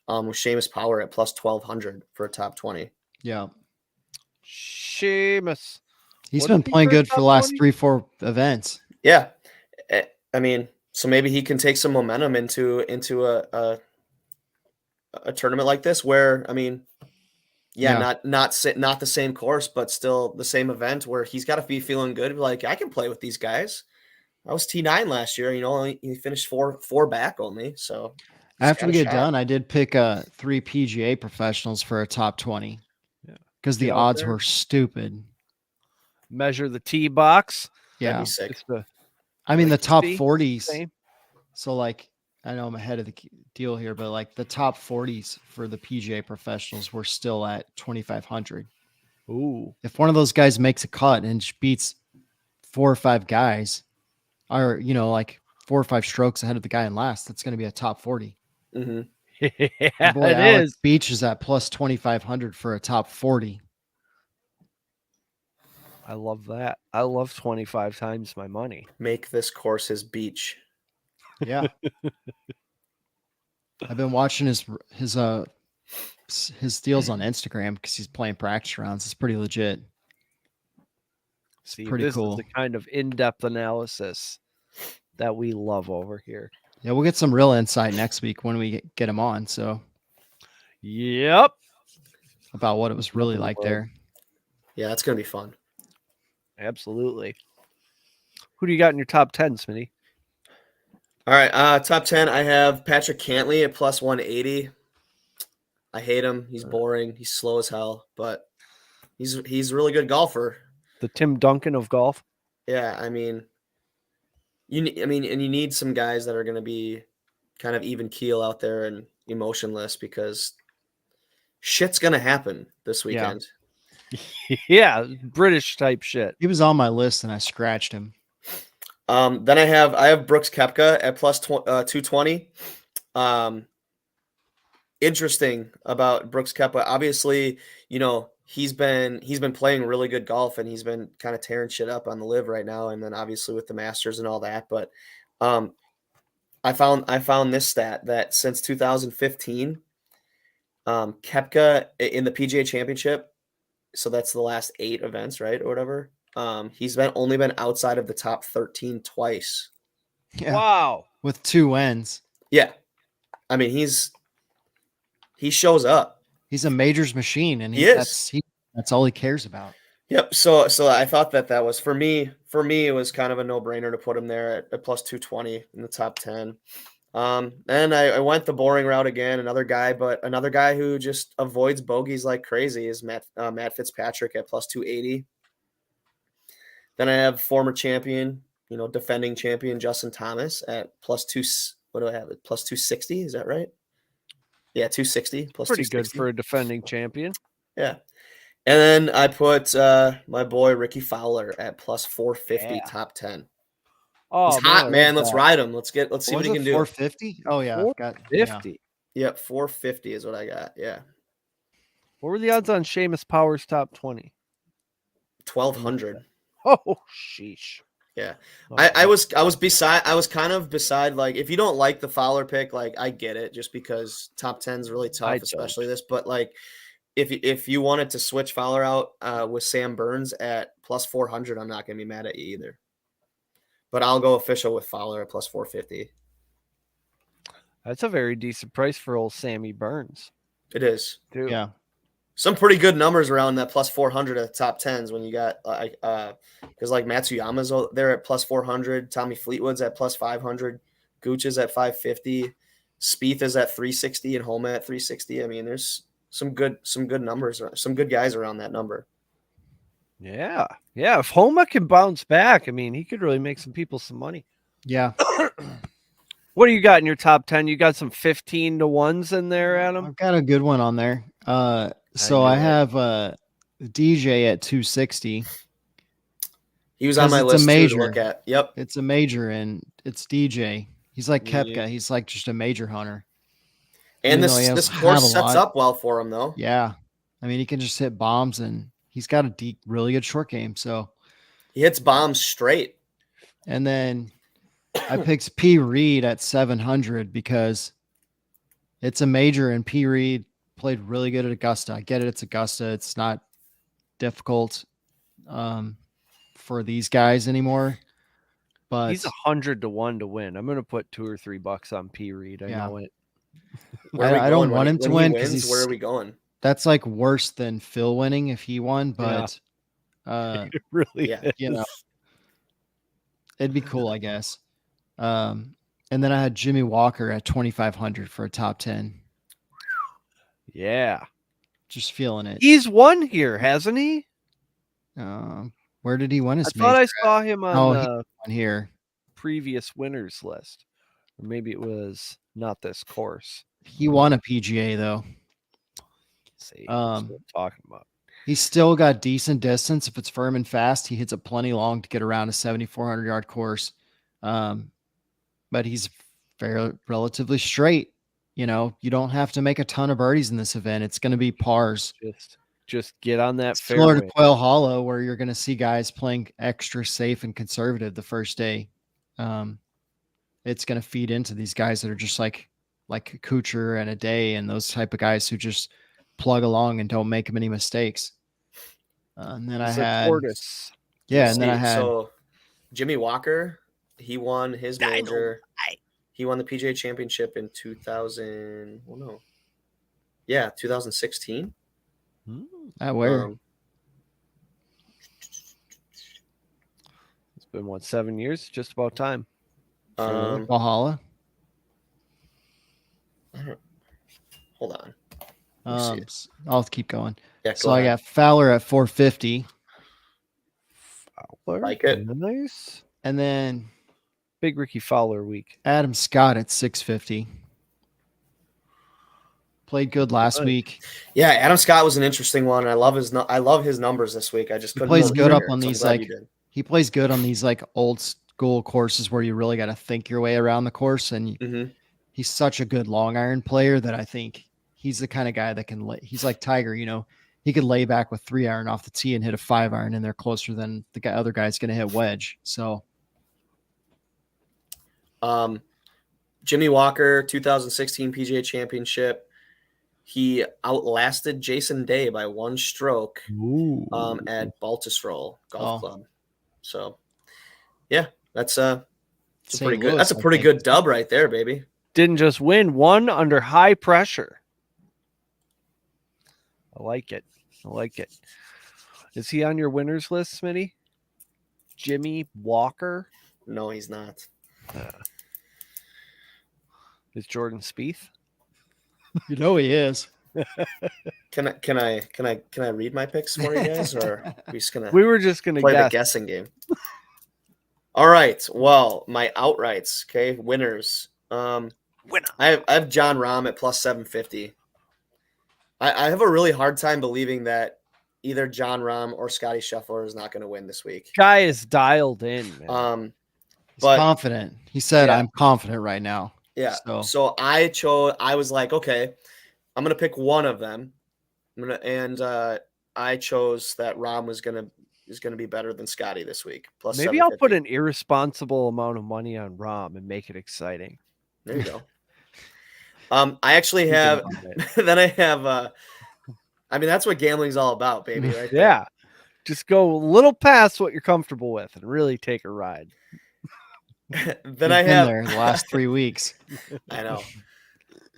was Seamus Power at plus 1200 for a top 20. Yeah, Seamus. He's been playing good for the last 3-4 events. Yeah, I mean, so maybe he can take some momentum into a tournament like this, where, I mean, not the same course, but still the same event, where he's got to be feeling good. Like, I can play with these guys. I was T9 last year, you know, he finished four back only. So after we get done, I did pick 3 PGA professionals for a top 20 because the odds were stupid. Measure the tee box. Yeah. That'd be sick. I mean, the top 40s. Same. So, like, I know I'm ahead of the deal here, but like the top 40s for the PGA professionals were still at 2,500. Ooh. If one of those guys makes a cut and beats 4 or 5 guys are, like 4 or 5 strokes ahead of the guy in last, that's going to be a top 40. Mhm. Yeah, Your boy it Alex is. Beach is at plus 2,500 for a top 40. I love that. I love 25 times my money. Make this course his beach. Yeah. I've been watching his deals on Instagram because he's playing practice rounds. It's pretty legit. It's See, pretty this cool. is the kind of in-depth analysis that we love over here. Yeah, we'll get some real insight next week when we get him on. So Yep. about what it was really Nothing like but- there. Yeah, that's gonna be fun. Absolutely. Who do you got in your top 10, Smitty? All right, top 10. I have Patrick Cantley at plus 180. I hate him. He's boring. He's slow as hell, but he's a really good golfer. The Tim Duncan of golf? Yeah, I mean, and you need some guys that are going to be kind of even keel out there and emotionless because shit's going to happen this Yeah. weekend. Yeah, British type shit. He was on my list and I scratched him. Then I have Brooks Koepka at plus 220. Interesting about Brooks Koepka. Obviously, he's been playing really good golf and he's been kind of tearing shit up on the live right now, and then obviously with the Masters and all that. But I found this stat that since 2015, Koepka in the PGA Championship, so that's the last 8 events, right, or whatever. He's only been outside of the top 13 twice. Yeah. Wow. With 2 wins. Yeah, I mean he shows up. He's a majors machine, and He is. That's all he cares about. Yep. So I thought that was for me. For me, it was kind of a no-brainer to put him there at plus 220 in the top 10. And I went the boring route again. Another guy who just avoids bogeys like crazy is Matt Fitzpatrick at plus 280. Then I have former champion, defending champion Justin Thomas at plus 2. What do I have? Plus 260. Is that right? Yeah, 260 plus. Pretty good for a defending champion. Yeah. And then I put my boy Ricky Fowler at plus 450 Yeah. top 10. Oh, He's hot, man. love Let's that. ride him. Let's see what he can do. 450? Oh yeah, I've got 50. Yep, 450 is what I got. Yeah. What were the odds on Seamus Powers top 20? 1,200. Oh, sheesh. Yeah. Oh, I was kind of beside, like, if you don't like the Fowler pick, like, I get it, just because top 10 is really tough, I especially this. But like, if you wanted to switch Fowler out with Sam Burns at plus 400, I'm not gonna be mad at you either. But I'll go official with Fowler at plus 450. That's a very decent price for old Sammy Burns. It is. Too. Yeah. Some pretty good numbers around that plus 400 at the top 10s when you got because like Matsuyama's there at plus 400, Tommy Fleetwood's at plus 500, Gooch is at 550, Spieth is at 360, and Homa at 360. I mean, there's some good numbers, some good guys around that number. Yeah. Yeah. If Homa can bounce back, I mean, he could really make some people some money. Yeah. What do you got in your top 10? You got some 15 to 1s in there, Adam? I've got a good one on there. So I have DJ at 260. He was on my list too to look at. Yep. It's a major, and it's DJ. He's like Yeah. Koepka. He's like just a major hunter. And Even though he this doesn't course have a sets lot. up well for him, though. Yeah. I mean, he can just hit bombs, and he's got a really good short game. So, He hits bombs straight. and then I picked P. Reed at 700 because it's a major, and P. Reed played really good at Augusta. I get it. It's Augusta. It's not difficult for these guys anymore. But He's 100 to 1 to win. I'm going to put $2 or $3 on P. Reed. I Yeah. know it. I don't want him to win because because where are we going? that's like worse than Phil winning if he won. But It really Yeah. is. you know, it'd be cool, I guess. And then I had Jimmy Walker at 2,500 for a top 10. Yeah. Just feeling it. He's won here, hasn't he? Where did he win his I thought I major saw him on Oh, the on here? previous winners list. Or maybe it was not this course. He won a PGA though. Let's see. Um, That's what I'm talking about. He's still got decent distance. If it's firm and fast, he hits it plenty long to get around a 7,400-yard course. But he's relatively straight. You know, you don't have to make a ton of birdies in this event. It's going to be pars. Just get on that Similar fairway. to Quail Hollow, where you're going to see guys playing extra safe and conservative the first day. It's going to feed into these guys that are just like Kuchar and a Day and those type of guys who just plug along and don't make many mistakes. And then I had Portis. So Jimmy Walker, he won his major. He won the PGA Championship in 2016. Where? It's been 7 years? Just about time. Valhalla. Hold on. I'll keep going. Yeah, so I got Fowler at 450. Fowler, like it. Nice. And then big Ricky Fowler week. Adam Scott at 650. Played good last week. Yeah, Adam Scott was an interesting one. I love his numbers this week. I just couldn't. He plays good up on these he plays good on these like old school courses where you really got to think your way around the course, and he's such a good long iron player that I think he's the kind of guy that can. He's like Tiger, you know. He could lay back with 3-iron off the tee and hit a 5-iron, and they're closer than the other guy's going to hit wedge. So, Jimmy Walker, 2016 PGA Championship. He outlasted Jason Day by 1 stroke at Baltusrol Golf Club. So, yeah, that's pretty good. That's a pretty good dub right there, baby. Didn't just win, won under high pressure. I like it. Is he on your winners list, Smitty? Jimmy Walker? No, he's not. Is Jordan Spieth? You know he is. Can I read my picks for you guys, or are we were just gonna play the guessing game? All right. Well, my outrights. Okay, winners. I have John Rahm at plus 750. I have a really hard time believing that either John Rahm or Scotty Scheffler is not going to win this week. Guy is dialed in, man. He's confident. He said, "I'm confident right now." Yeah. So I was like, okay, I'm gonna pick one of them. I chose that Rahm is gonna be better than Scotty this week. Plus, maybe I'll put an irresponsible amount of money on Rahm and make it exciting. There you go. I actually have. Then I have. I mean, that's what gambling's all about, baby. Right? Yeah. Just go a little past what you're comfortable with and really take a ride. Then I have there the last 3 weeks. I know.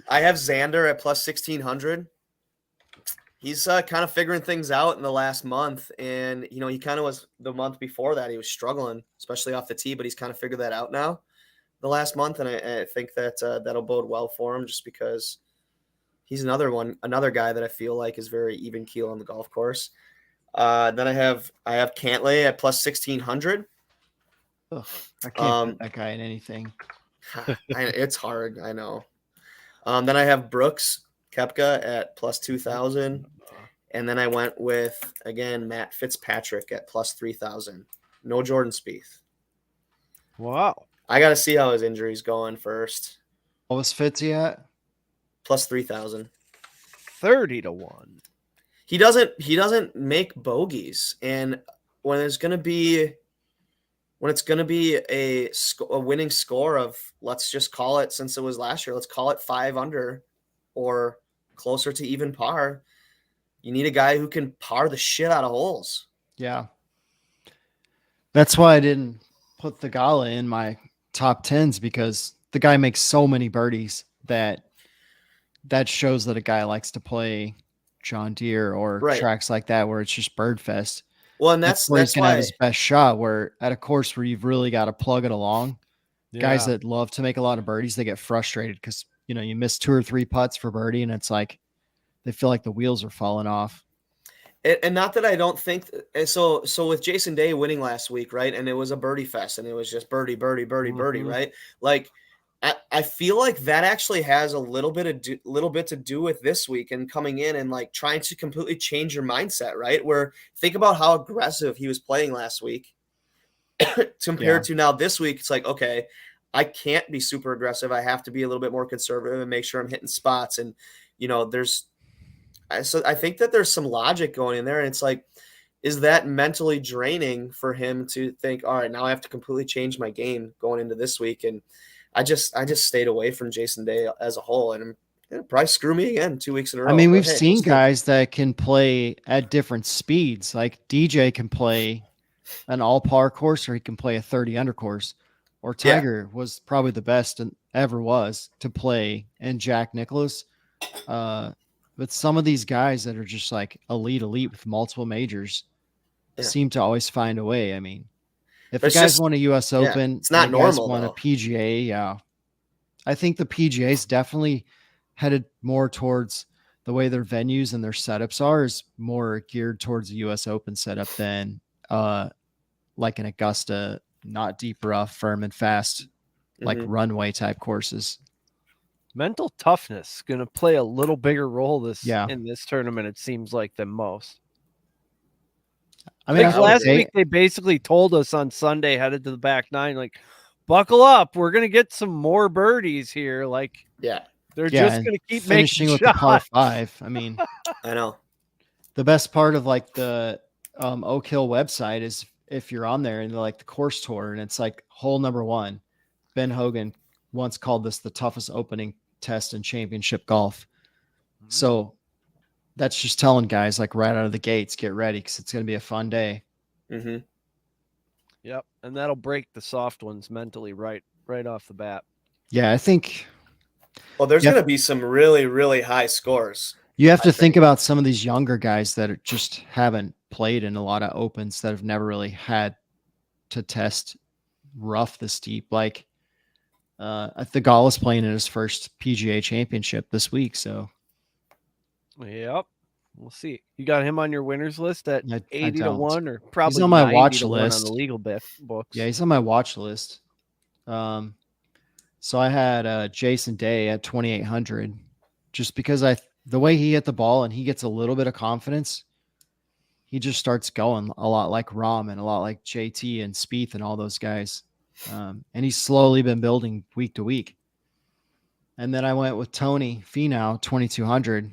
I have Xander at plus 1,600. He's kind of figuring things out in the last month, and he kind of was the month before that. He was struggling, especially off the tee, but he's kind of figured that out now, the last month, and I think that that'll bode well for him, just because he's another guy that I feel like is very even keel on the golf course. Then I have Cantlay at plus 1,600. I can't put that guy in anything. It's hard, I know. Then I have Brooks Koepka at plus 2,000, and then I went with again Matt Fitzpatrick at plus 3,000. No Jordan Spieth. Wow. I got to see how his injury's going first. What was Fitzy at? Plus 3,000. 30-1. He doesn't make bogeys, and when it's going to be a winning score of, let's just call it, since it was last year, let's call it 5 under or closer to even par, you need a guy who can par the shit out of holes. Yeah. That's why I didn't put the Gala in my top 10s, because the guy makes so many birdies that shows that a guy likes to play John Deere or tracks like that where it's just bird fest. Well, and that's where he's going to have his best shot, where at a course where you've really got to plug it along. Yeah. Guys that love to make a lot of birdies, they get frustrated because, you miss 2 or 3 putts for birdie, and it's like they feel like the wheels are falling off. And not that I don't think so with Jason Day winning last week, right? And it was a birdie fest, and it was just birdie, birdie, birdie, birdie, right? Like, I feel like that actually has a little bit to do with this week and coming in and like trying to completely change your mindset, right? Where think about how aggressive he was playing last week compared to now this week. It's like, okay, I can't be super aggressive. I have to be a little bit more conservative and make sure I'm hitting spots. And, so I think that there's some logic going in there. And it's like, is that mentally draining for him to think, all right, now I have to completely change my game going into this week? And I just stayed away from Jason Day as a whole, and it'll probably screw me again 2 weeks in a row. I mean, But we've hey, seen we'll see. guys that can play at different speeds. Like DJ can play an all par course, or he can play a 30 under course. Or Yeah. Tiger was probably the best and ever was to play, and Jack Nicklaus. But some of these guys that are just like elite with multiple majors seem to always find a way. I mean, if the guys won a U.S. Open, it's not the guys normal, won a though. PGA. Yeah, I think the PGA is definitely headed more towards the way their venues and their setups are is more geared towards the U.S. Open setup than like an Augusta, not deep rough, firm and fast, like runway type courses. Mental toughness going to play a little bigger role in this tournament, it seems like, than most. I mean, like last week, they basically told us on Sunday, headed to the back nine, like, buckle up. We're going to get some more birdies here. Like, they're just going to keep finishing with the par 5. I mean, I know. The best part of like the Oak Hill website is if you're on there and like the course tour, and it's like hole number 1. Ben Hogan once called this the toughest opening test in championship golf. So that's just telling guys like right out of the gates, get ready because it's going to be a fun day. Yep, and that'll break the soft ones mentally right off the bat. Yeah, I think. Well, there's going to be some really, really high scores. You have to think about some of these younger guys that just haven't played in a lot of opens, that have never really had to test rough this deep. Like the Gall is playing in his first PGA Championship this week, so. Yep. We'll see. You got him on your winners list at 80 to 1, or probably he's on my watch 90 to list 1 on the legal books. Yeah, he's on my watch list. So I had Jason Day at 2,800, just because the way he hit the ball and he gets a little bit of confidence, he just starts going a lot like Rahm and a lot like JT and Spieth and all those guys. And he's slowly been building week to week. And then I went with Tony Finau, 2,200.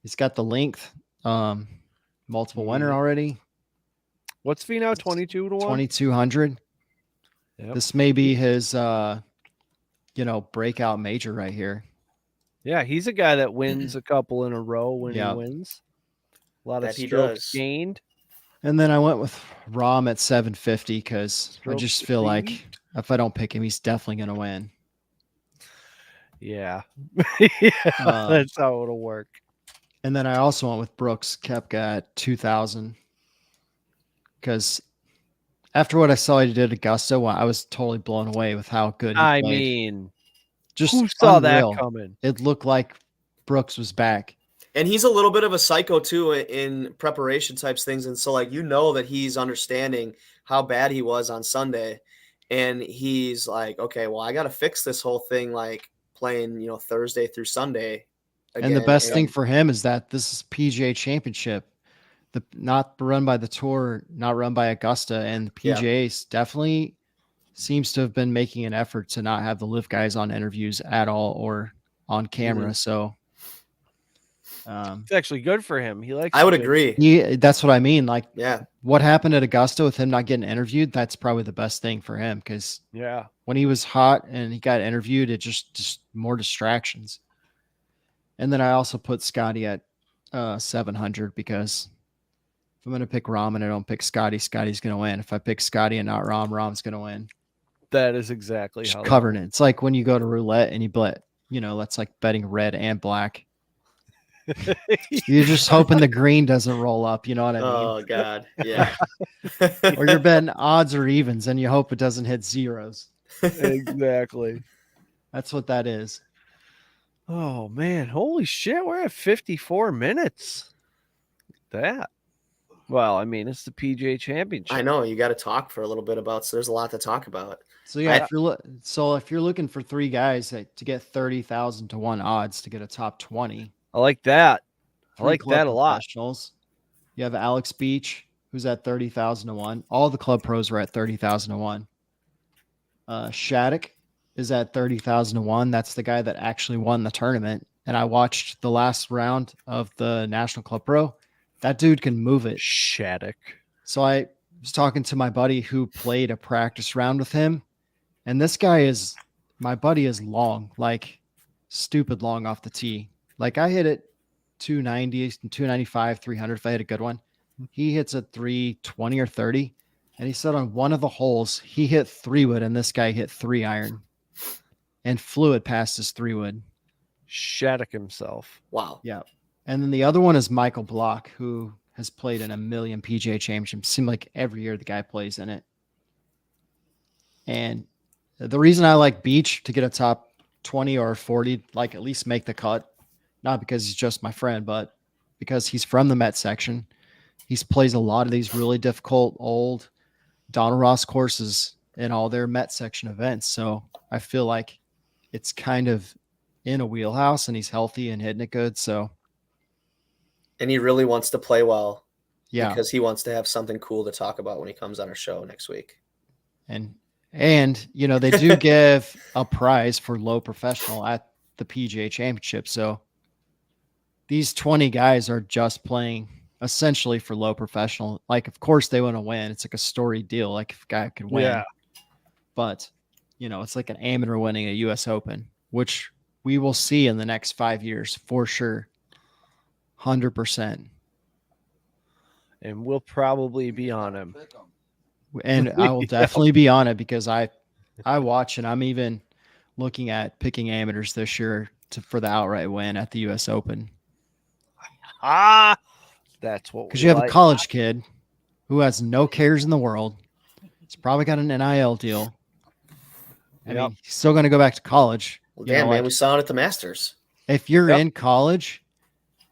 He's got the length, multiple winner already. What's Finau, 22 to 1? 2,200. Yep. This may be his, breakout major right here. Yeah, he's a guy that wins a couple in a row when he wins. A lot of strokes gained. And then I went with Rahm at 750 because I just feel like if I don't pick him, he's definitely going to win. Yeah. That's how it'll work. And then I also went with Brooks Koepka at 2,000 because after what I saw he did at Augusta, I was totally blown away with how good he played. I mean, just who saw unreal. that coming? It looked like Brooks was back. And he's a little bit of a psycho too in preparation types things. And so like, that he's understanding how bad he was on Sunday. And he's like, okay, well, I got to fix this whole thing, like playing, Thursday through Sunday. Again. And the best thing for him is that this is PGA Championship, not run by the Tour, not run by Augusta, and the PGA definitely seems to have been making an effort to not have the LIV guys on interviews at all or on camera. So it's actually good for him. He likes. I would agree. That's what I mean. Like, what happened at Augusta with him not getting interviewed? That's probably the best thing for him because when he was hot and he got interviewed, it just more distractions. And then I also put Scotty at 700 because if I'm going to pick Rahm and I don't pick Scotty, Scotty's going to win. If I pick Scotty and not Rahm, Rahm's going to win. That is exactly just how covering it. It's like when you go to roulette and you bet, that's like betting red and black. You're just hoping the green doesn't roll up. You know what I mean? Oh God. Yeah. Or you're betting odds or evens and you hope it doesn't hit zeros. Exactly. That's what that is. Oh man. Holy shit. We're at 54 minutes. That. Well, I mean, it's the PGA Championship. I know you got to talk for a little bit about. So there's a lot to talk about. So yeah, if you're looking for three guys to get 30,000 to 1 odds to get a top 20, I like that. I three like club that a lot. professionals. You have Alex Beach, who's at 30,000 to 1. All the club pros are at 30,000 to 1. Shattuck is at 30,000 to 1. That's the guy that actually won the tournament. And I watched the last round of the National Club Pro. That dude can move it. Shattuck. So I was talking to my buddy who played a practice round with him. And this guy my buddy is long, like stupid long off the tee. Like I hit it 290, 295, 300 if I hit a good one. He hits a 320 or 30. And he said on one of the holes, he hit 3-wood and this guy hit 3-iron and flew it past his 3-wood. Shattuck himself. Wow. Yeah. And then the other one is Michael Block, who has played in a million PGA Championships. Seems like every year the guy plays in it. And the reason I like Beach to get a top 20 or 40, like at least make the cut, not because he's just my friend, but because he's from the Met section. He's plays a lot of these really difficult old Donald Ross courses in all their Met section events. So I feel like it's kind of in a wheelhouse and he's healthy and hitting it good. So And he really wants to play well. yeah. Because he wants to have something cool to talk about when he comes on our show next week. And you know, they do give a prize for low professional at the PGA Championship. So these 20 guys are just playing essentially for low professional. Like, of course they want to win. It's like a story deal. Like if a guy could win, Yeah. but you know, it's like an amateur winning a US Open, which we will see in the next 5 years for sure. 100%. And we'll probably be on him. And I will definitely be on it because I watch and I'm even looking at picking amateurs this year for the outright win at the US Open. That's what Because we you have like. a college kid who has no cares in the world. He's probably got an NIL deal. I Yep. mean, he's still going to go back to college. Well, You damn, know, man, like, we saw it at the Masters. if you're Yep. in college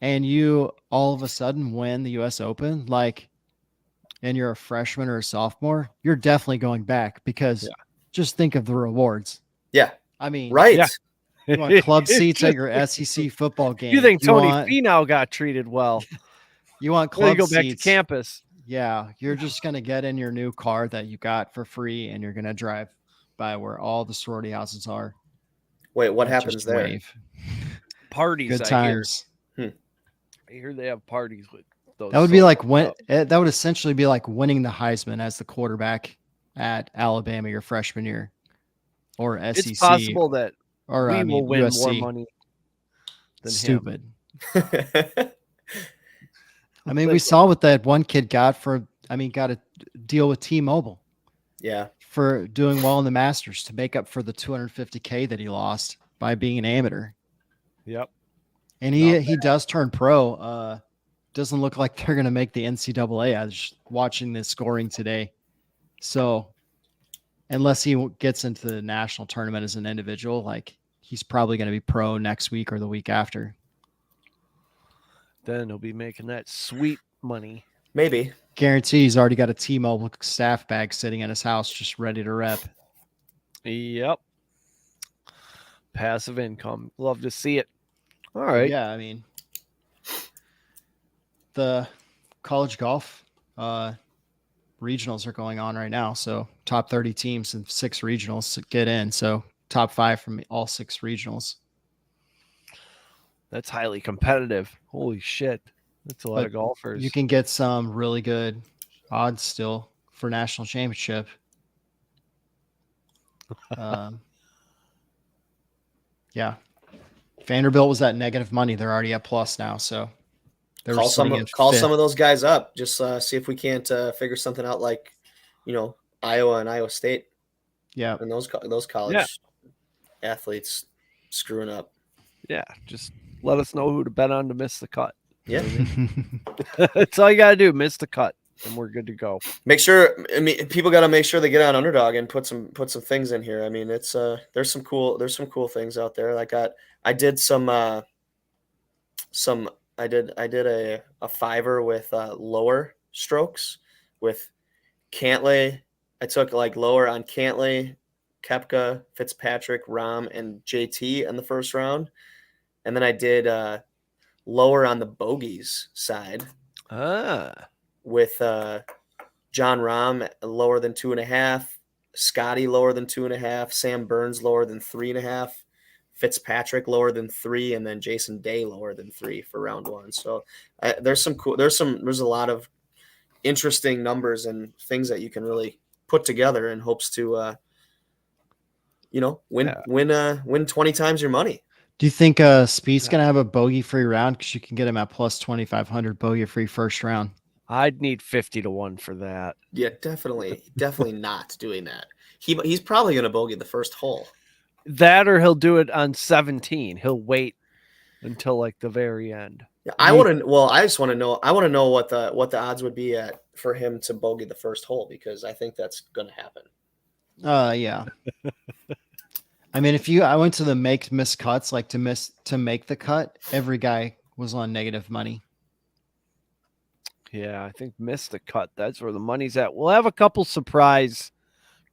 and you all of a sudden win the US Open, like, and you're a freshman or a sophomore, you're definitely going back because just think of the rewards. Yeah. I mean, Right. Yeah. you want club seats at your SEC football game. You think Tony want, Finau got treated well? you want When you club go back to seats. campus. Yeah, you're just going to get in your new car that you got for free and you're going to drive by where all the sorority houses are. Wait, what and happens just there? wave. Parties, Good I hear. times. I hear they have parties with those. That would be like sold out. that would essentially be like winning the Heisman as the quarterback at Alabama your freshman year or SEC. It's possible that or we I mean will win USC. more money than him. Stupid. I mean, we saw what that one kid got got a deal with T-Mobile Yeah. for doing well in the Masters to make up for the $250K that he lost by being an amateur. Yep. And he does turn pro. Doesn't look like they're going to make the NCAA. I was just watching the scoring today. So unless he gets into the national tournament as an individual, like he's probably going to be pro next week or the week after. Then he'll be making that sweet money. Maybe. Guarantee he's already got a T-Mobile staff bag sitting in his house just ready to rep. Yep. Passive income. Love to see it. All right. Yeah, I mean, the college golf regionals are going on right now. So top 30 teams and 6 regionals get in. So top 5 from all 6 regionals. That's highly competitive. Holy shit. That's a lot But of golfers. You can get some really good odds still for national championship. Yeah. Vanderbilt was at negative money. They're already at plus now. So they're Call some sitting in of fifth. those guys up. Just see if we can't figure something out like, Iowa and Iowa State Yeah. and those college athletes screwing up. Yeah. Just let us know who to bet on to miss the cut. Yeah. That's all you got to do. Miss the cut. And we're good to go. Make sure. I mean, people got to make sure they get on Underdog and put some things in here. I mean, it's there's some cool things out there. Like I did I did a $5 with lower strokes with Cantlay. I took like lower on Cantlay, Koepka, Fitzpatrick, Rahm, and JT in the first round. And then I did lower on the bogeys side with John Rahm lower than 2.5, Scotty lower than 2.5, Sam Burns lower than 3.5, Fitzpatrick lower than 3, and then Jason Day lower than 3 for round 1. So there's a lot of interesting numbers and things that you can really put together in hopes to win 20 times your money. Do you think Spieth's gonna have a bogey-free round? Because you can get him at plus 2,500 bogey-free first round. I'd need 50 to 1 for that. Yeah, definitely not doing that. He's probably going to bogey the first hole. That, or he'll do it on 17. He'll wait until like the very end. Yeah, I want to know what the odds would be for him to bogey the first hole, because I think that's going to happen. Yeah. I mean, I went to the miss cuts, like to make the cut, every guy was on negative money. Yeah, I think miss the cut. That's where the money's at. We'll have a couple surprise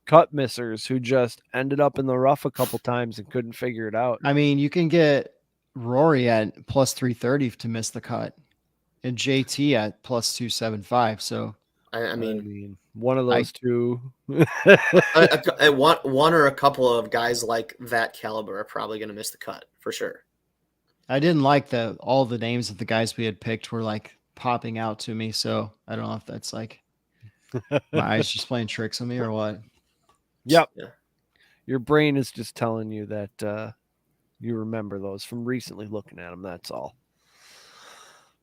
cut missers who just ended up in the rough a couple times and couldn't figure it out. I mean, you can get Rory at plus 330 to miss the cut, and JT at plus 275. So I mean, one of those two. one or a couple of guys like that caliber are probably going to miss the cut for sure. I didn't like all the names of the guys we had picked were like popping out to me. So I don't know if that's like my eyes just playing tricks on me or what. Yep. Yeah. Your brain is just telling you that you remember those from recently looking at them. That's all.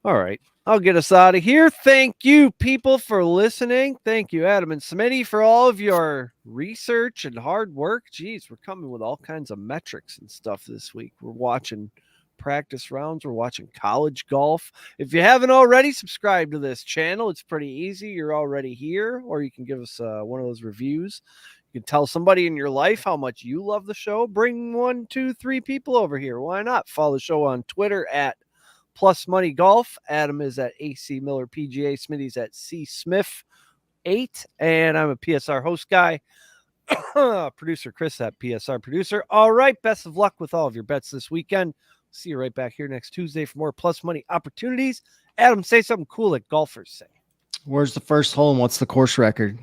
All right. I'll get us out of here. Thank you, people, for listening. Thank you, Adam and Smitty, for all of your research and hard work. Geez, we're coming with all kinds of metrics and stuff this week. We're watching practice rounds. We're watching college golf. If you haven't already, subscribe to this channel. It's pretty easy. You're already here, or you can give us one of those reviews. You can tell somebody in your life how much you love the show. Bring 1, 2, 3 people over here. Why not? Follow the show on Twitter at Plus Money Golf. Adam is at AC Miller PGA. Smitty's at C Smith 8, and I'm a PSR host guy. Producer Chris at PSR Producer. All right, best of luck with all of your bets this weekend. See you right back here next Tuesday for more Plus Money opportunities. Adam, say something cool that golfers say. Where's the first hole and what's the course record?